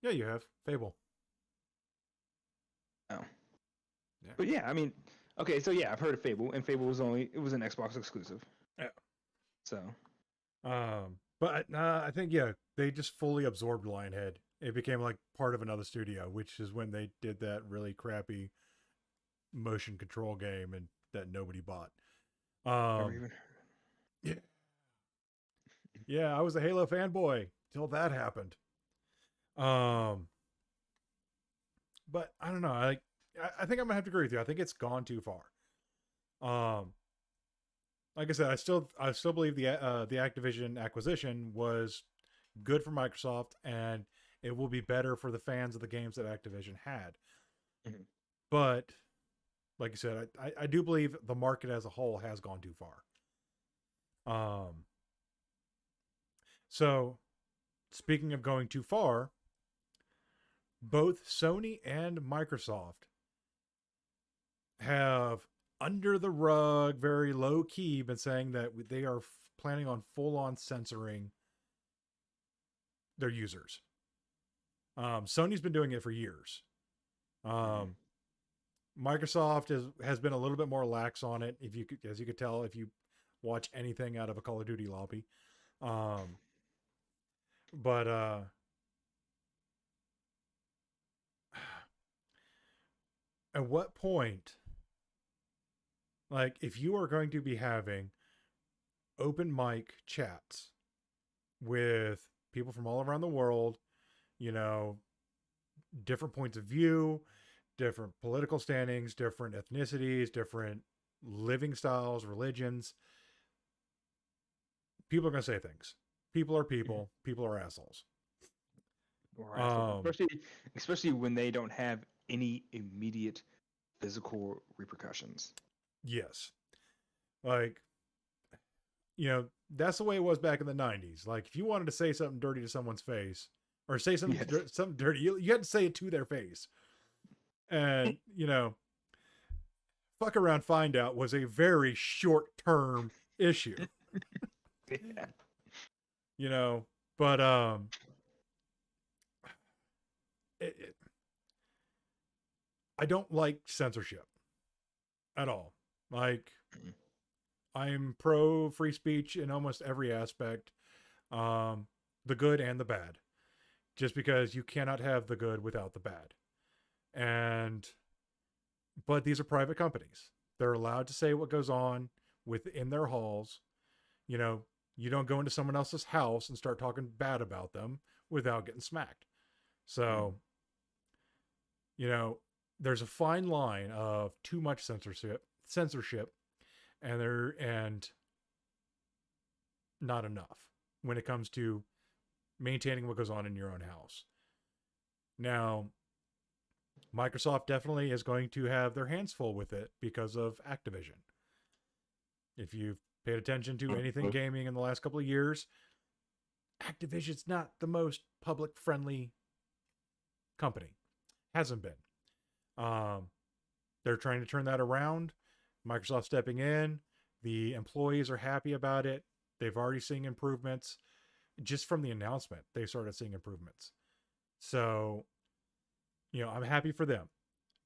Yeah, you have. Fable. Oh. Yeah. But yeah, I mean, okay, so yeah, I've heard of Fable, and Fable was an Xbox exclusive. Yeah. So. But But I think, yeah, they just fully absorbed Lionhead. It became like part of another studio, which is when they did that really crappy motion control game and that nobody bought. Yeah. Yeah, I was a Halo fanboy till that happened. But I don't know. I think I'm gonna have to agree with you. I think it's gone too far. Like I said, I still believe the Activision acquisition was good for Microsoft, and it will be better for the fans of the games that Activision had. Mm-hmm. But like you said, I do believe the market as a whole has gone too far. So speaking of going too far, both Sony and Microsoft have under the rug, very low key, been saying that they are planning on full on censoring their users. Sony's been doing it for years. Microsoft has been a little bit more lax on it. As you could tell, if you watch anything out of a Call of Duty lobby. But at what point, like, if you are going to be having open mic chats with people from all around the world, you know, different points of view, different political standings, different ethnicities, different living styles, religions, people are going to say things. People are people. People are assholes. Especially when they don't have any immediate physical repercussions. Yes. Like, you know, that's the way it was back in the 90s. Like, if you wanted to say something dirty to someone's face or say something, something dirty, you had to say it to their face. And, you know, fuck around, find out was a very short-term issue. Yeah. You know, but I don't like censorship at all. Like, I'm pro free speech in almost every aspect, the good and the bad, just because you cannot have the good without the bad. But these are private companies. They're allowed to say what goes on within their halls. You know, you don't go into someone else's house and start talking bad about them without getting smacked. So, you know, there's a fine line of too much censorship and not enough when it comes to maintaining what goes on in your own house. Now, Microsoft definitely is going to have their hands full with it because of Activision. If you've paid attention to anything gaming in the last couple of years, Activision's not the most public-friendly company. Hasn't been. They're trying to turn that around. Microsoft stepping in. The employees are happy about it. They've already seen improvements. Just from the announcement, they started seeing improvements. So, you know, I'm happy for them.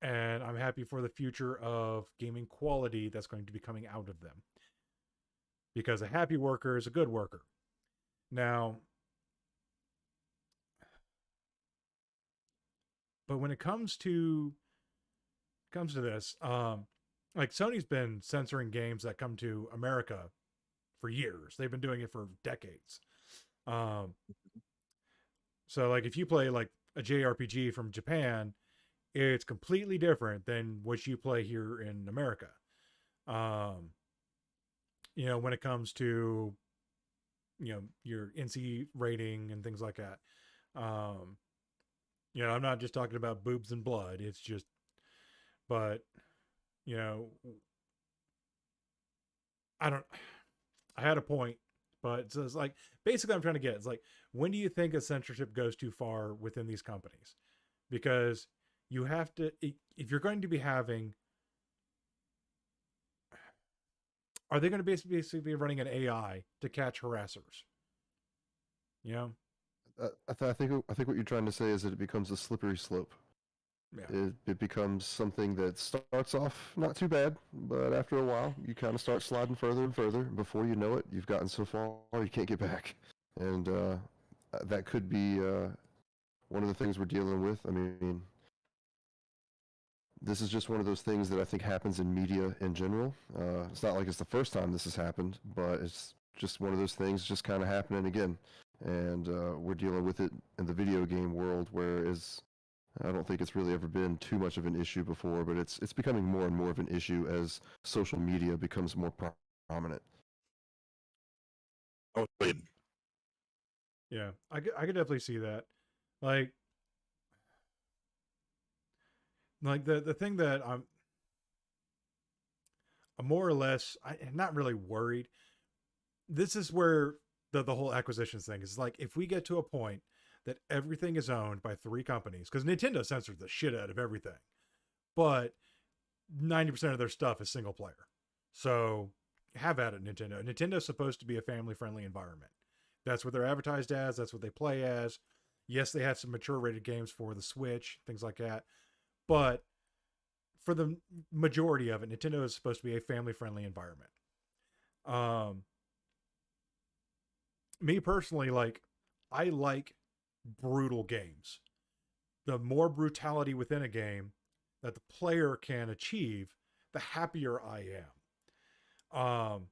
And I'm happy for the future of gaming quality that's going to be coming out of them. Because a happy worker is a good worker. Now, but when it comes to this, like, Sony's been censoring games that come to America for years. They've been doing it for decades. So, like, if you play like a JRPG from Japan, it's completely different than what you play here in America. You know, when it comes to, you know, your NC rating and things like that. You know, I'm not just talking about boobs and blood. It's just, but, you know, I had a point, but it's like, basically I'm trying to get, it's like, when do you think a censorship goes too far within these companies? Because you have to, if you're going to be having, are they going to basically be running an AI to catch harassers? You know? I think what you're trying to say is that it becomes a slippery slope. Yeah. It becomes something that starts off not too bad, but after a while, you kind of start sliding further and further. And before you know it, you've gotten so far you can't get back. and that could be one of the things we're dealing with. I mean, this is just one of those things that I think happens in media in general. It's not like it's the first time this has happened, but it's just one of those things just kind of happening again. And we're dealing with it in the video game world, whereas I don't think it's really ever been too much of an issue before, but it's becoming more and more of an issue as social media becomes more prominent. Oh, wait. Yeah, I could definitely see that. Like the thing that I'm more or less, I'm not really worried. This is where the whole acquisitions thing is. Like, if we get to a point that everything is owned by 3 companies, because Nintendo censored the shit out of everything, but 90% of their stuff is single player. So have at it, Nintendo. Nintendo's supposed to be a family-friendly environment. That's what they're advertised as. That's what they play as. Yes, they have some mature rated games for the Switch, things like that. But for the majority of it, Nintendo is supposed to be a family-friendly environment. Me personally, like, I like brutal games. The more brutality within a game that the player can achieve, the happier I am.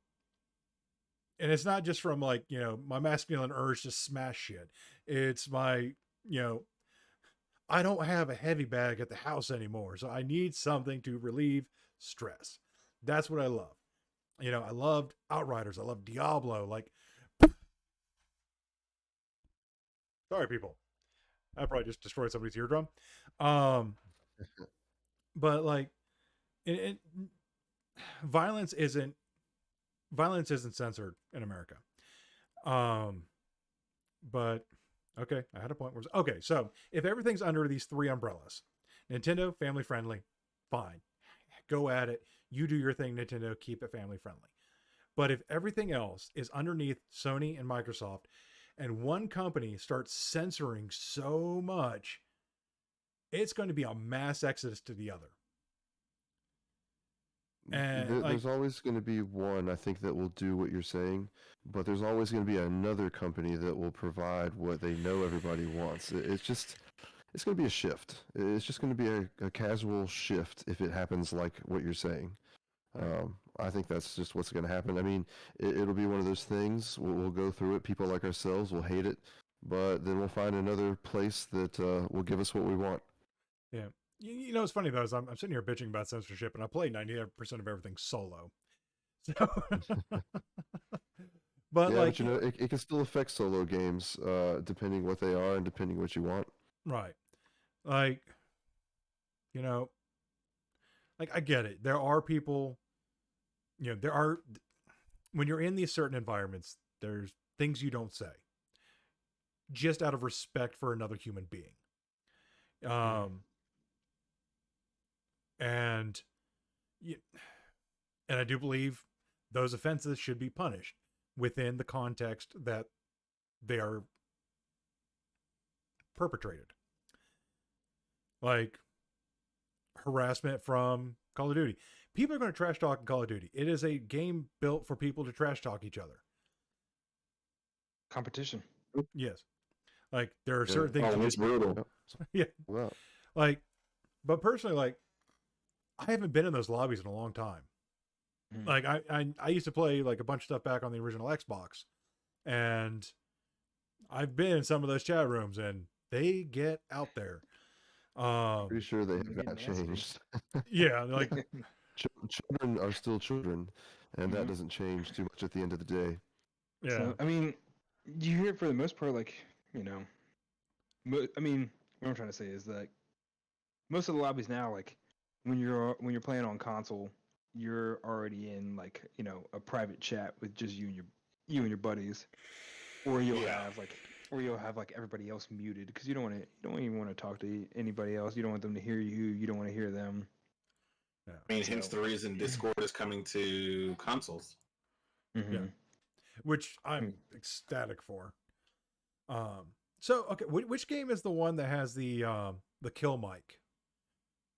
And it's not just from, like, you know, my masculine urge to smash shit. It's my, you know, I don't have a heavy bag at the house anymore, so I need something to relieve stress. That's what I love. You know, I loved Outriders. I love Diablo. Like, sorry, people. I probably just destroyed somebody's eardrum. But like, violence isn't censored in America. But okay, I had a point. Okay, so if everything's under these 3 umbrellas, Nintendo, family friendly, fine. Go at it. You do your thing, Nintendo. Keep it family friendly. But if everything else is underneath Sony and Microsoft, and one company starts censoring so much, it's going to be a mass exodus to the other. And there's always going to be one, I think, that will do what you're saying, but there's always going to be another company that will provide what they know everybody wants. It's going to be a shift. It's just going to be a casual shift if it happens like what you're saying. I think that's just what's going to happen. I mean, it'll be one of those things. We'll go through it. People like ourselves will hate it, but then we'll find another place that will give us what we want. Yeah. You know, it's funny, though, is I'm sitting here bitching about censorship, and I play 98% of everything solo. So, but yeah, like, but, you know, it can still affect solo games, depending what they are and depending what you want. Right. Like, you know, like, I get it. There are people, you know, when you're in these certain environments, there's things you don't say just out of respect for another human being. And I do believe those offenses should be punished within the context that they are perpetrated. Like harassment from Call of Duty. People are going to trash talk in Call of Duty. It is a game built for people to trash talk each other. Competition. Yes. Like there are certain things. It's brutal. Yeah. Well, like, but personally, like, I haven't been in those lobbies in a long time. Like I used to play like a bunch of stuff back on the original Xbox, and I've been in some of those chat rooms, and they get out there. pretty sure they have not changed. Yeah, like children are still children, and that doesn't change too much at the end of the day. yeah. So, I mean, you hear it for the most part, like, you know, I mean, what I'm trying to say is that most of the lobbies now, like, when you're playing on console, you're already in, like, you know, a private chat with just you and your buddies, or you'll have like everybody else muted because you don't even want to talk to anybody else. You don't want them to hear you. You don't want to hear them. Yeah. I mean, hence the reason Discord is coming to consoles. Mm-hmm. Yeah. Which I'm ecstatic for. So okay, which game is the one that has the kill mic?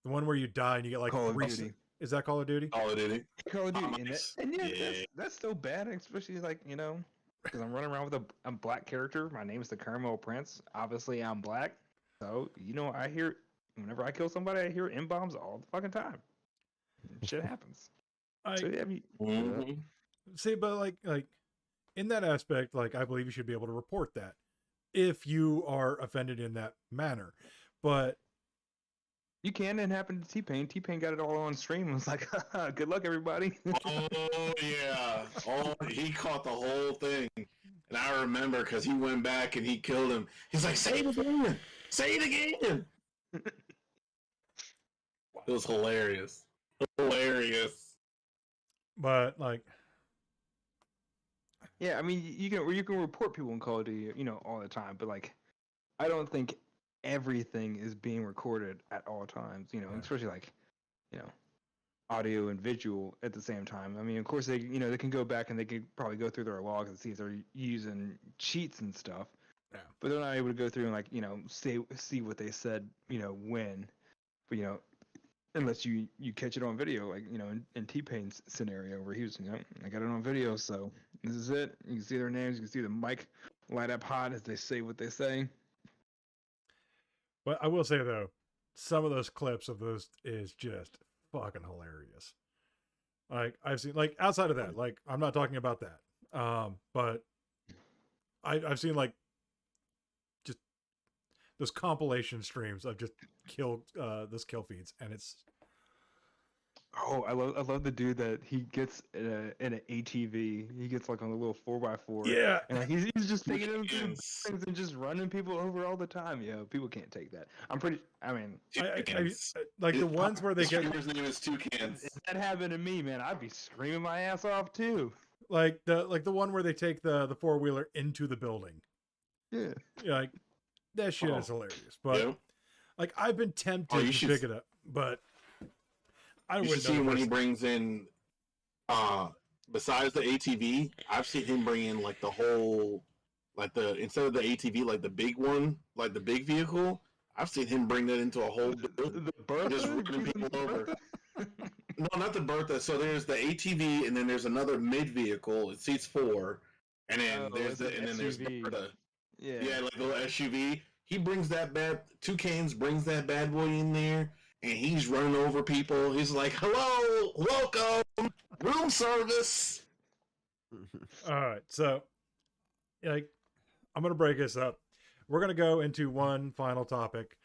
The one where you die and you get like Call of Duty. Is that Call of Duty? Call of Duty. Call of Duty. Nice. And Yeah. that's still bad, especially like, you know, because I'm running around with a black character. My name's the Caramel Prince. Obviously, I'm black. So, I hear, whenever I kill somebody, I hear M-bombs all the fucking time. Shit happens. See, but like in that aspect, like I believe you should be able to report that if you are offended in that manner. But you can, and happened to T-Pain. T-Pain got it all on stream and was like, good luck, everybody. Oh, yeah. Oh, he caught the whole thing. And I remember because he went back and he killed him. He's like, say it again. Say it again. It was hilarious. Hilarious. But, like... Yeah, I mean, you can report people in Call of Duty, all the time. But, like, I don't think everything is being recorded at all times, especially like, audio and visual at the same time. I mean, of course they can go back and they could probably go through their logs and see if they're using cheats and stuff. Yeah. But they're not able to go through and like, see what they said, when, but unless you catch it on video, like, in T-Pain's scenario where he was, I got it on video, so this is it. You can see their names, you can see the mic light up hot as they say what they say. But I will say, though, some of those clips of those is just fucking hilarious. Like, I've seen, like, outside of that, like, I'm not talking about that. But I've seen, like, just those compilation streams of just those kill feeds, and it's... Oh, I love the dude that he gets in an ATV. He gets like on a little 4x4. Yeah, and like, he's just taking them through things and just running people over all the time. People can't take that. I like the ones where they get. His name is Toucans. If that happened to me, man, I'd be screaming my ass off too. Like the one where they take the 4-wheeler into the building. Yeah, like that shit is hilarious. But like I've been tempted to pick it up, but. I you should see when he brings in, besides the ATV, I've seen him bring in like the whole, like instead of the ATV, like the big one, like the big vehicle. I've seen him bring that into a whole building. The Bertha? Just running people over. No, not the Bertha. So there's the ATV, and then there's another mid vehicle. It seats 4, and then there's Bertha. Yeah, like the SUV. He brings that Toucans brings that bad boy in there. And he's running over people. He's like, hello, welcome, room service. All right. So, like, I'm going to break this up. We're going to go into one final topic.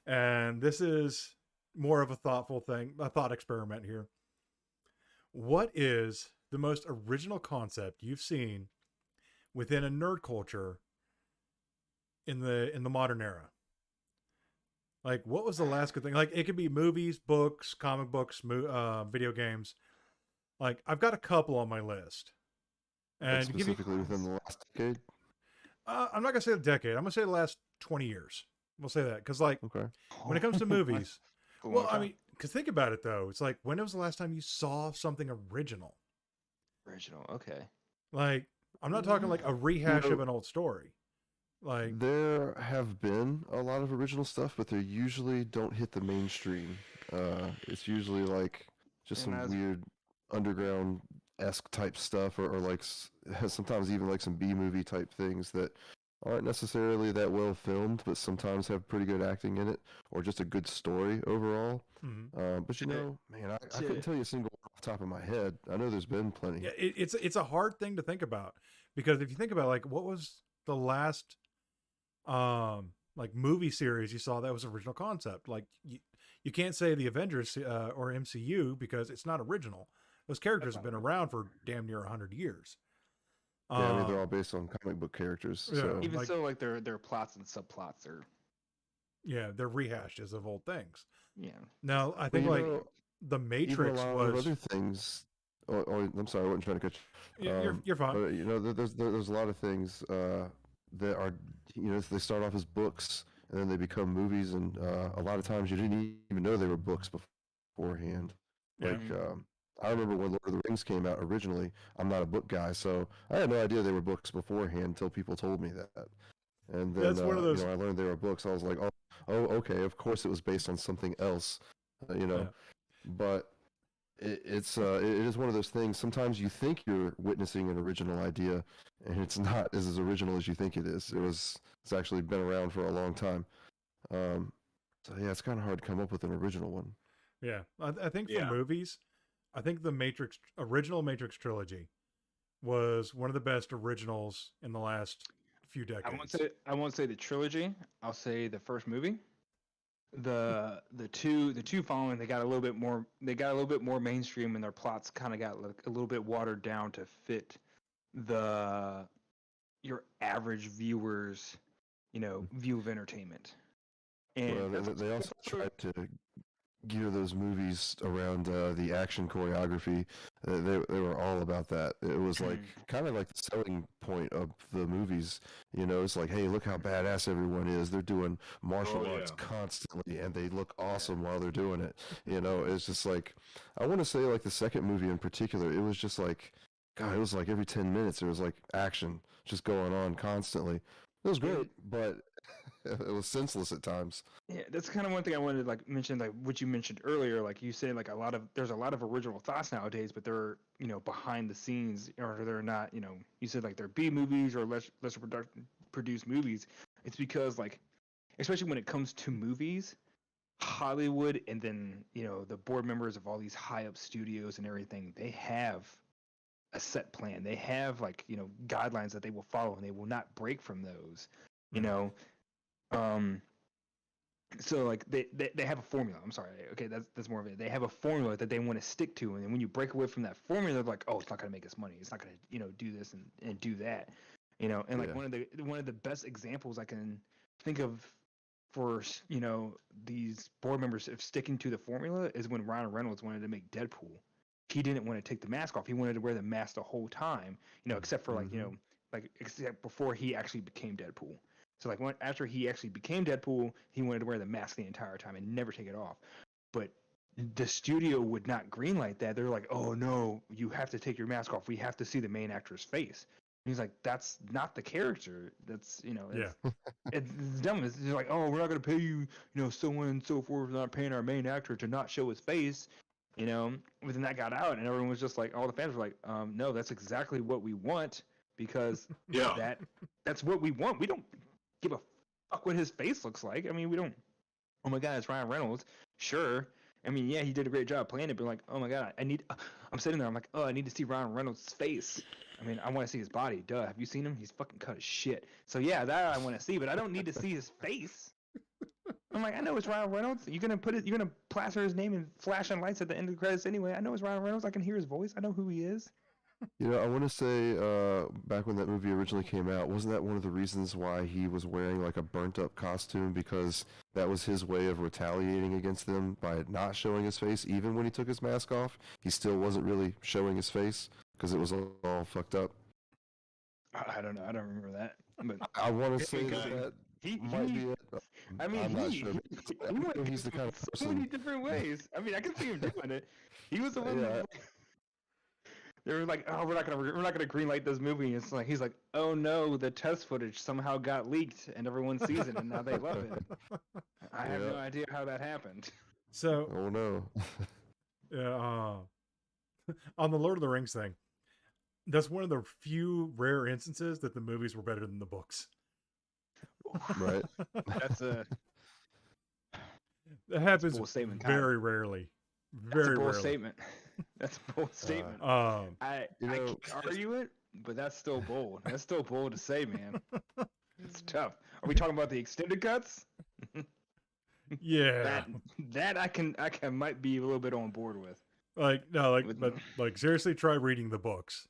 And this is more of a thoughtful thing, a thought experiment here. What is the most original concept you've seen within a nerd culture in the modern era? Like, what was the last good thing? Like, it could be movies, books, comic books, video games. Like, I've got a couple on my list. And specifically within the last decade? I'm not going to say the decade. I'm going to say the last 20 years. We'll say that. Because, like, when it comes to movies... well, I mean, because think about it, though. It's like, when was the last time you saw something original? Original, okay. Like, I'm not talking like a rehash of an old story. Like, there have been a lot of original stuff, but they usually don't hit the mainstream. It's usually like just some weird underground-esque type stuff, or like sometimes even like some B-movie type things that aren't necessarily that well filmed, but sometimes have pretty good acting in it, or just a good story overall. Mm-hmm. But man, I couldn't tell you a single one off the top of my head. I know there's been plenty. Yeah, it's a hard thing to think about, because if you think about like what was the last like movie series you saw that was original concept, like you can't say the Avengers or MCU because it's not original. Those characters have been around for damn near 100 years. Yeah, I mean they're all based on comic book characters. Yeah, so. Even so, like their plots and subplots are. Yeah, they're rehashes of old things. Yeah. Now I think the Matrix was other things. Oh, I'm sorry, I wasn't trying to cut you. You're fine. But, there's a lot of things that are, they start off as books and then they become movies, and a lot of times you didn't even know they were books beforehand. Like, I remember when Lord of the Rings came out originally. I'm not a book guy, so I had no idea they were books beforehand until people told me that. And then that's one of those... I learned they were books. I was like, oh, okay, of course it was based on something else, But it is one of those things. Sometimes you think you're witnessing an original idea, and it's not as original as you think it is. It's actually been around for a long time. So yeah, it's kind of hard to come up with an original one. Yeah, I think for movies, I think the original Matrix trilogy was one of the best originals in the last few decades. I won't say the trilogy. I'll say the first movie. The two following, they got a little bit more mainstream, and their plots kind of got a little bit watered down to fit your average viewer's view of entertainment. And they also tried to gear those movies around the action choreography. They were all about that. It was like kind of like the selling point of the movies. It's like, hey, look how badass everyone is. They're doing martial arts constantly, and they look awesome while they're doing it. It's just like, I want to say like the second movie in particular, it was just like, God, it was like every 10 minutes there was like action just going on constantly. It was great, but it was senseless at times. Yeah, that's kind of one thing I wanted to mention, like what you mentioned earlier. Like you said, like there's a lot of original thoughts nowadays, but they're behind the scenes, or they're not. You said like they're B movies or less produced movies. It's because especially when it comes to movies, Hollywood, and then the board members of all these high up studios and everything, they have a set plan. They have guidelines that they will follow, and they will not break from those. So they have a formula. I'm sorry. Okay, that's more of it. They have a formula that they want to stick to, and then when you break away from that formula, they're like, oh, it's not going to make us money. It's not going to do this and do that. And one of the best examples I can think of for these board members of sticking to the formula is when Ryan Reynolds wanted to make Deadpool. He didn't want to take the mask off. He wanted to wear the mask the whole time. Except for except before he actually became Deadpool. So after he actually became Deadpool, he wanted to wear the mask the entire time and never take it off. But the studio would not greenlight that. They're like, oh no, you have to take your mask off. We have to see the main actor's face. And he's like, that's not the character. That's it's dumb. It's like, oh, we're not gonna pay you, so on and so forth. We're not paying our main actor to not show his face. But then that got out, and everyone was just like, all the fans were like, no, that's exactly what we want, because that's what we want. We don't give a fuck what his face looks like. I mean, we don't. Oh my God, it's Ryan Reynolds. Sure. I mean, yeah, he did a great job playing it, but like, oh my God, I'm sitting there, I'm like, oh, I need to see Ryan Reynolds' face. I mean, I want to see his body. Duh. Have you seen him? He's fucking cut as shit. So yeah, that I want to see, but I don't need to see his face. I'm like, I know it's Ryan Reynolds. You're gonna plaster his name and flashing lights at the end of the credits anyway. I know it's Ryan Reynolds. I can hear his voice. I know who he is. I want to say, back when that movie originally came out, wasn't that one of the reasons why he was wearing like a burnt up costume? Because that was his way of retaliating against them by not showing his face. Even when he took his mask off, he still wasn't really showing his face because it was all fucked up. I don't know. I don't remember that. But I want to say that might be it. I mean, I'm not sure. He's the kind of person. So many different ways. I mean, I can see him doing it. He was the one. Yeah. They were like, "Oh, we're not gonna greenlight this movie." It's like he's like, "Oh no, the test footage somehow got leaked, and everyone sees it, and now they love it." I have no idea how that happened. So, oh no. On the Lord of the Rings thing, that's one of the few rare instances that the movies were better than the books. Right. That happens bold statement, very rarely. That's a bold rarely. statement. That's a bold statement. I can't argue it, but that's still bold. That's still bold to say, man. It's tough. Are we talking about the extended cuts? Yeah. That I might be a little bit on board with. But seriously, try reading the books.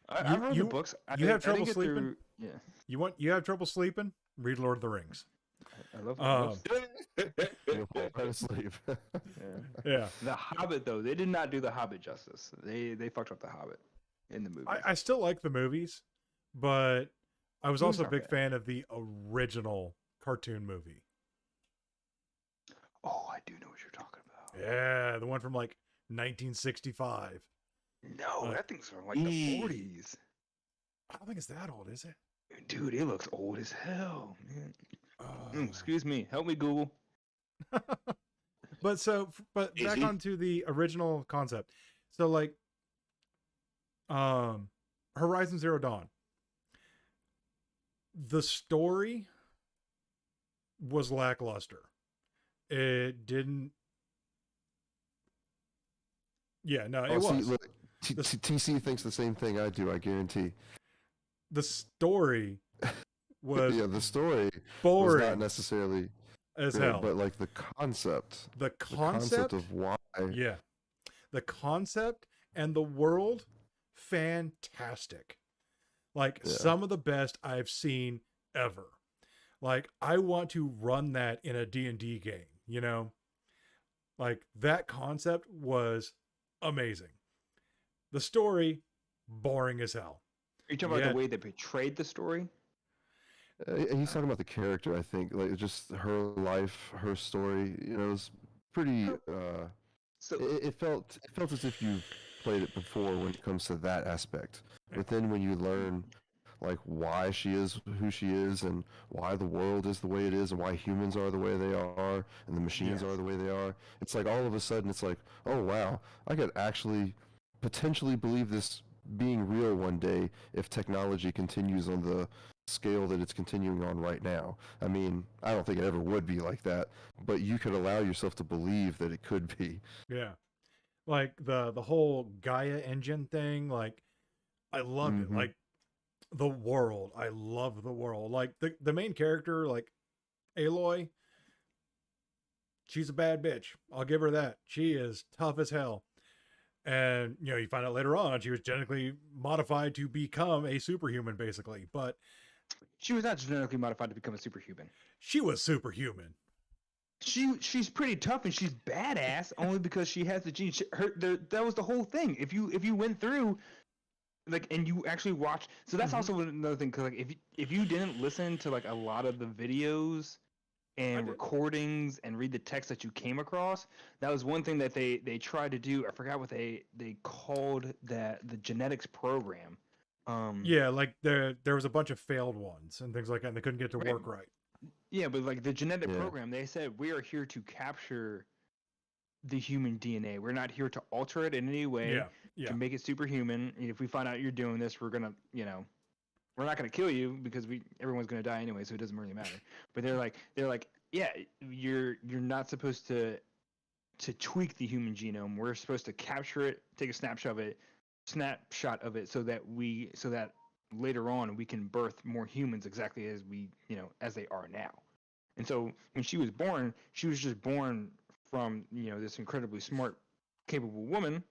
I read the books. You have trouble sleeping? Yeah. You have trouble sleeping? Read Lord of the Rings. I love You'll fall asleep. Yeah. The Hobbit, though, they did not do the Hobbit justice. They fucked up the Hobbit in the movie. I still like the movies, but I was also a big fan of the original cartoon movie. Oh, I do know what you're talking about. Yeah, the one from like 1965. No, that thing's from like the 40s. I don't think it's that old, is it? Dude, it looks old as hell, man. Excuse me. Help me, Google. But back Easy. onto the original concept. So like, Horizon Zero Dawn. The story was lackluster. It didn't. Yeah, no, it was. Look, TC thinks the same thing I do. I guarantee. The story was the story boring was not necessarily as good, hell. but like the concept The of why. yeah, the concept and the world, fantastic. Like some of the best I've seen ever. Like I want to run that in a D&D game, you know? Like that concept was amazing. The story, boring as hell. Are you talking about the way they portrayed the story? He's talking about the character, I think. Like just her life, her story. You know, it was pretty. It felt as if you played it before when it comes to that aspect. But then when you learn, like why she is who she is, and why the world is the way it is, and why humans are the way they are, and the machines are the way they are, it's like all of a sudden it's like, oh wow, I could actually potentially believe this being real one day if technology continues on the scale that it's continuing on right now. I mean, I don't think it ever would be like that, but you could allow yourself to believe that it could be. Yeah. Like the whole Gaia engine thing, like I loved it. Like the world, I love the world. Like the main character, like Aloy, she's a bad bitch. I'll give her that. She is tough as hell. And, you know, you find out later on she was genetically modified to become a superhuman, basically. But she was not genetically modified to become a superhuman. She was superhuman. She's pretty tough and she's badass only because she has the gene. That was the whole thing. If you went through, like, and you actually watched, so that's also another thing. Cause like if you didn't listen to like a lot of the videos and recordings and read the text that you came across, that was one thing that they tried to do. I forgot what they called that, the genetics program. Yeah, like there was a bunch of failed ones and things like that, and they couldn't get to work right. Yeah, but like the genetic program, they said we are here to capture the human DNA. We're not here to alter it in any way to make it superhuman. And if we find out you're doing this, we're gonna, we're not gonna kill you because everyone's gonna die anyway, so it doesn't really matter. But they're like, yeah, you're not supposed to tweak the human genome. We're supposed to capture it, take a snapshot of it, so that later on we can birth more humans exactly as as they are now. And so when she was born, she was just born from this incredibly smart, capable woman.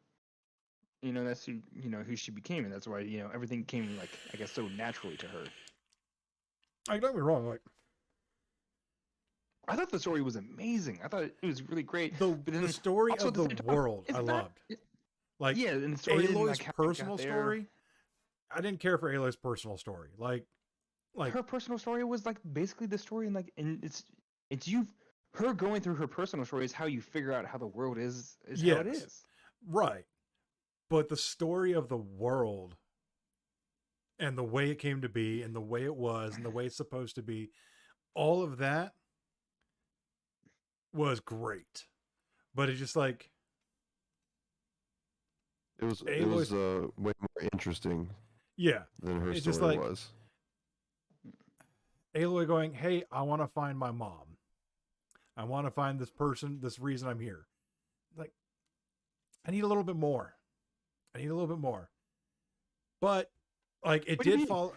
That's who she became, and that's why everything came, like, I guess, so naturally to her. Don't get me wrong, like, I thought the story was amazing. I thought it was really great. The story of the world I loved. Like, and the story Aloy's personal story, I didn't care for Aloy's personal story. Like her personal story was like basically the story, and it's her going through her personal story is how you figure out how the world is how it is. Right. But the story of the world and the way it came to be and the way it was and the way it's supposed to be, all of that was great. But it's just like, it was way more interesting. Yeah. Than her it's story just like, was. Aloy going, hey, I want to find my mom. I want to find this person, this reason I'm here. Like, I need a little bit more. But, like, it did follow.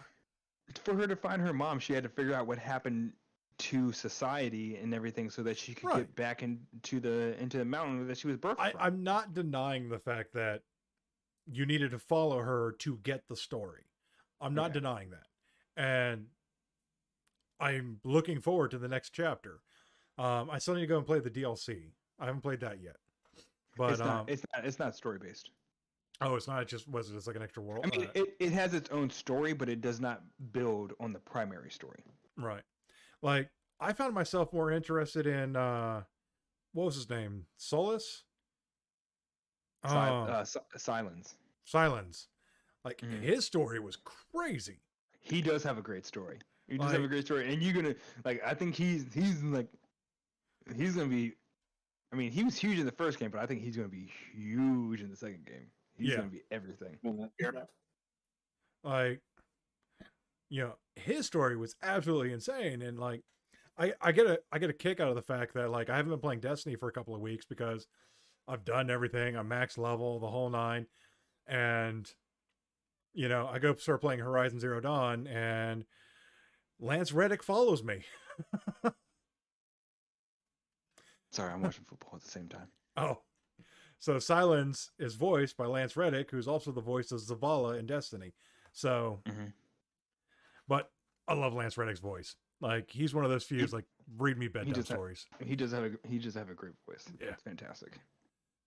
For her to find her mom, she had to figure out what happened to society and everything so that she could get back into the mountain that she was birthed from. I'm not denying the fact that you needed to follow her to get the story. I'm not denying that. And I'm looking forward to the next chapter. I still need to go and play the DLC. I haven't played that yet. But it's not story based. Oh, it's not. It just like an extra world. I mean, it has its own story, but it does not build on the primary story. Right. Like, I found myself more interested in what was his name? Solus? Silence. Like, his story was crazy. He does have a great story. He does have a great story, and you're gonna, like, I think he's gonna be I mean, he was huge in the first game, but I think he's going to be huge in the second game. He's going to be everything. Like, his story was absolutely insane, and like, I get a kick out of the fact that like I haven't been playing Destiny for a couple of weeks because I've done everything. I'm max level, the whole nine, and I go start playing Horizon Zero Dawn, and Lance Reddick follows me. Sorry, I'm watching football at the same time. Oh, so Silence is voiced by Lance Reddick, who's also the voice of Zavala in Destiny. So, but I love Lance Reddick's voice. Like, he's one of those few like read me bedtime stories. He does have a great voice. Yeah, it's fantastic.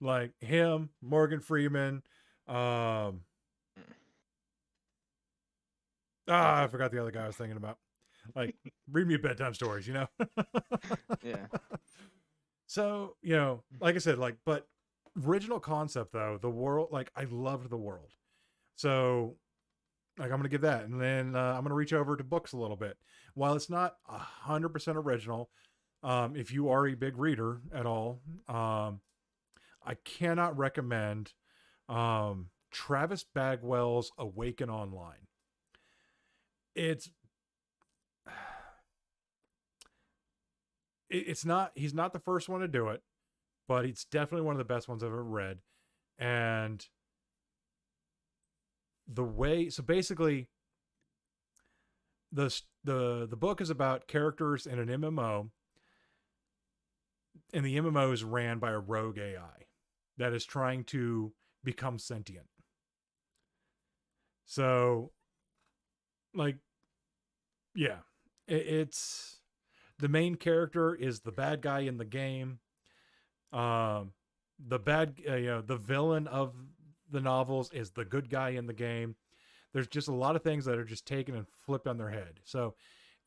Like him, Morgan Freeman. I forgot the other guy I was thinking about. Like, read me bedtime stories, Yeah. So, like I said, like, but original concept though, the world, like I loved the world. So like, I'm going to give that. And then I'm going to reach over to books a little bit. While it's not 100% original, if you are a big reader at all, I cannot recommend Travis Bagwell's Awaken Online. He's not the first one to do it, but it's definitely one of the best ones I've ever read. And so basically the book is about characters in an MMO, and the MMO is ran by a rogue AI that is trying to become sentient. So like, yeah, it's the main character is the bad guy in the game. The villain of the novels is the good guy in the game. There's just a lot of things that are just taken and flipped on their head. So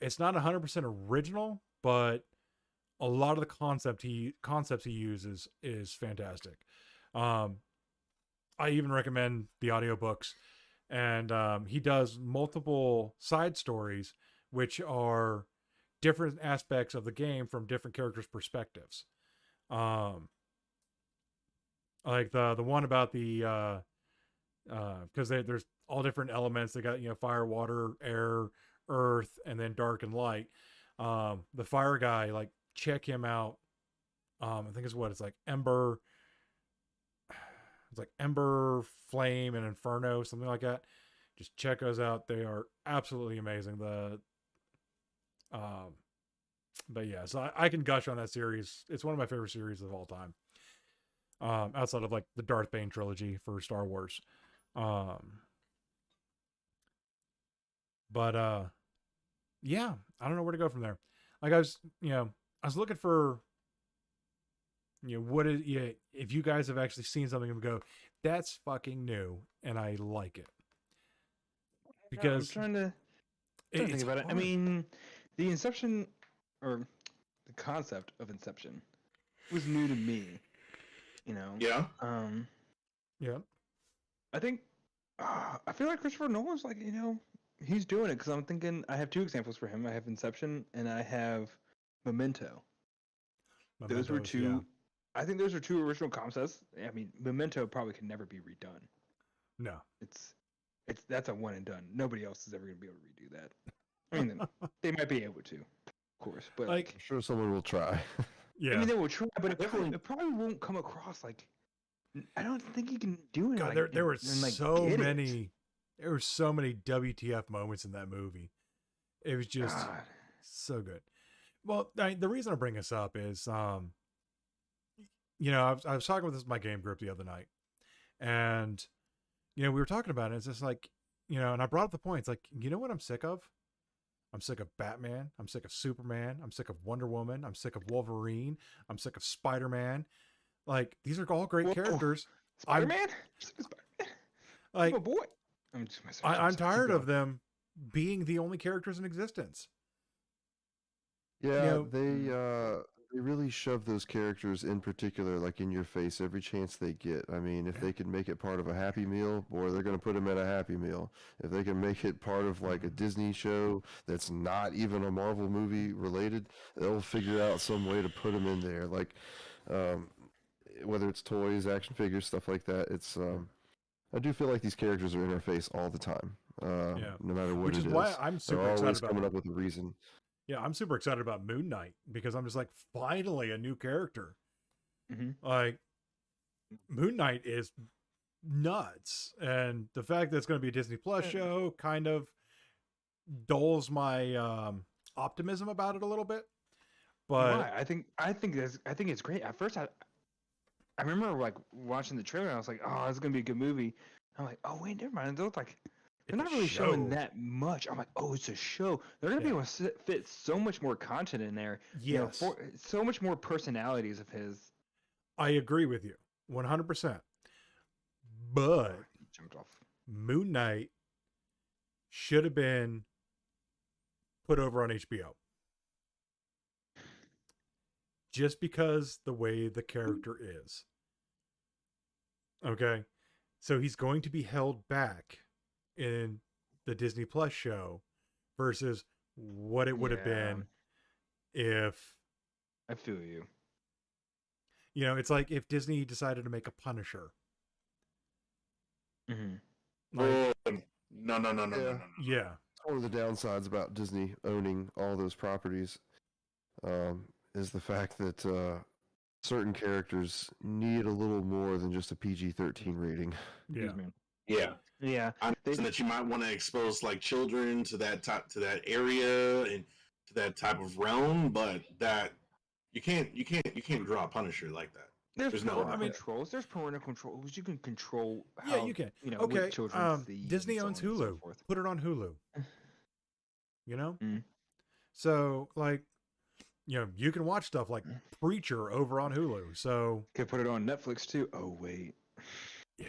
it's not 100% original, but a lot of the concepts he uses is fantastic. I even recommend the audiobooks, and he does multiple side stories, which are different aspects of the game from different characters' perspectives. Like the one about the because there's all different elements. They got fire, water, air, earth, and then dark and light. The fire guy, like, check him out. I think it's like Ember. It's like Ember, Flame, and Inferno, something like that. Just check those out. They are absolutely amazing. But yeah, so I can gush on that series. It's one of my favorite series of all time. Outside of like the Darth Bane trilogy for Star Wars. But yeah, I don't know where to go from there. Like I was looking for, if you guys have actually seen something and go, that's fucking new, and I like it. Because I'm trying to think about it. I mean, the Inception, or the concept of Inception, was new to me. Yeah. Yeah. I think I feel like Christopher Nolan's like, he's doing it, because I'm thinking I have two examples for him. I have Inception and I have Memento. Those were two. Yeah. I think those are two original concepts. I mean, Memento probably can never be redone. No. That's a one and done. Nobody else is ever going to be able to redo that. I mean, they might be able to, of course, but like, I'm sure someone will try. Yeah. I mean, they will try, but it probably won't come across like. I don't think you can do it. God, like, there were so many. There were so many WTF moments in that movie. It was just so good. Well, the reason I bring this up is, I was talking with my game group the other night, and we were talking about it. It's just like, and I brought up the point. It's like, you know what I'm sick of? I'm sick of Batman. I'm sick of Superman. I'm sick of Wonder Woman. I'm sick of Wolverine. I'm sick of Spider-Man. Like, these are all great characters. Spider-Man? Like, oh boy. I'm tired of them being the only characters in existence. Yeah, they really shove those characters in particular, like, in your face every chance they get. I mean, if they can make it part of a Happy Meal, boy, they're going to put them in a Happy Meal. If they can make it part of like a Disney show that's not even a Marvel movie related, they'll figure out some way to put them in there. Like, Whether it's toys, action figures, stuff like that. It's I do feel like these characters are in our face all the time. No matter what Which it is is. why I'm super They're excited always about coming up with a reason. Yeah, I'm super excited about Moon Knight because I'm just like, finally a new character. Mm-hmm. Like, Moon Knight is nuts, and the fact that it's going to be a Disney Plus show kind of dulls my optimism about it a little bit. But why? I think it's great. At first, I remember like watching the trailer and I was like, oh, it's gonna be a good movie. I'm like, oh wait, never mind. They look like they're not really showing that much. I'm like, oh, it's a show. They're gonna be able to fit so much more content in there. Yes, so much more personalities of his. I agree with you 100%. But Jumped off. Moon Knight should have been put over on HBO. Just because the way the character is. Okay. So he's going to be held back in the Disney Plus show versus what it would have been if... I feel you. You know, it's like if Disney decided to make a Punisher. Mm-hmm. Like, No. Yeah. One of the downsides about Disney owning all those properties is the fact that certain characters need a little more than just a PG-13 rating. Yeah. I'm thinking that you might want to expose like children to that area and to that type of realm, but that you can't draw a Punisher like that. There's no controls. There's parental controls. You can control how. Yeah, you can. You know, okay. Children Disney owns Hulu. Put it on Hulu. You know. So like, you know, you can watch stuff like Preacher over on Hulu. So could put it on Netflix too. Oh wait. Yeah.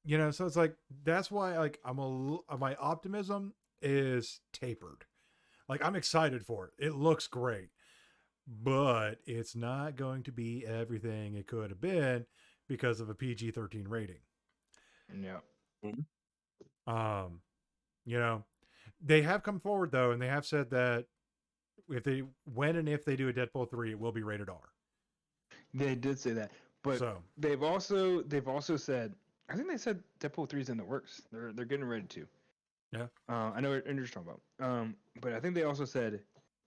You know, so it's like that's why like my optimism is tapered. Like I'm excited for it. It looks great. But it's not going to be everything it could have been because of a PG-13 rating. Yeah. You know, they have come forward though, and they have said that if they do a Deadpool 3, it will be rated R. They did say that, but they've also said, I think they said Deadpool 3 is in the works. They're getting ready to. Yeah. I know what you're talking about. But I think they also said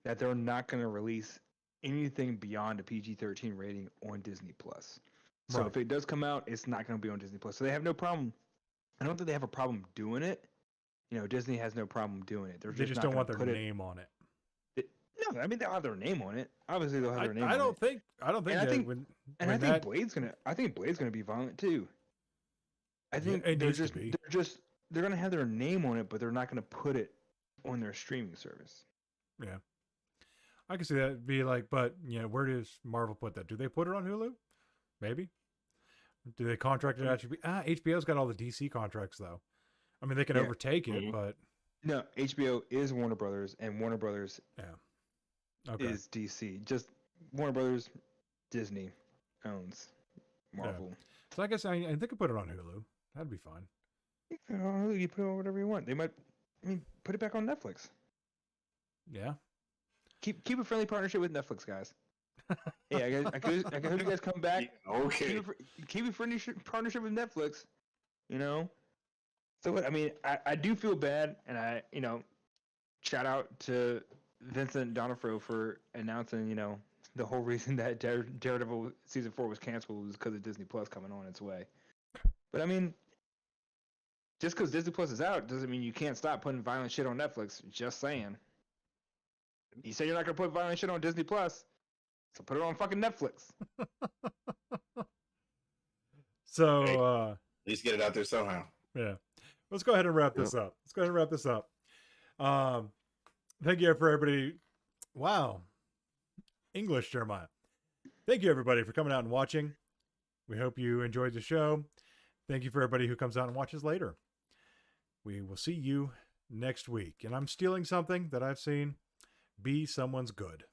that they're not going to release anything beyond a PG-13 rating on Disney Plus. So if it does come out, it's not going to be on Disney Plus. So they have no problem. I don't think they have a problem doing it. You know, Disney has no problem doing it. They just don't want their name on it. No, I mean they'll have their name on it. Obviously they'll have their name. I don't think. I think Blade's gonna be violent too. I think they're gonna have their name on it, but they're not gonna put it on their streaming service. Yeah. I can see that be like, but you know, where does Marvel put that? Do they put it on Hulu? Maybe. Do they contract it out? HBO's got all the DC contracts though. I mean, they can overtake it, but no, HBO is Warner Brothers, and Warner Brothers is DC. Just Warner Brothers, Disney owns Marvel. Yeah. So I guess I think I put it on Hulu. That'd be fine. You put it on whatever you want. They might, put it back on Netflix. Yeah. Keep a friendly partnership with Netflix, guys. Yeah, I hope you guys come back. Okay. Keep a friendly partnership with Netflix. You know. So what? I mean, I do feel bad, and shout out to Vincent D'Onofrio for announcing, the whole reason that Daredevil season 4 was canceled was because of Disney Plus coming on its way. But I mean, just because Disney Plus is out doesn't mean you can't stop putting violent shit on Netflix. Just saying. You said you're not gonna put violent shit on Disney Plus, so put it on fucking Netflix. So at least get it out there somehow. Yeah. Let's go ahead and wrap this up. Thank you for everybody. Wow. English, Jeremiah. Thank you everybody for coming out and watching. We hope you enjoyed the show. Thank you for everybody who comes out and watches later. We will see you next week. And I'm stealing something that I've seen. Be someone's good.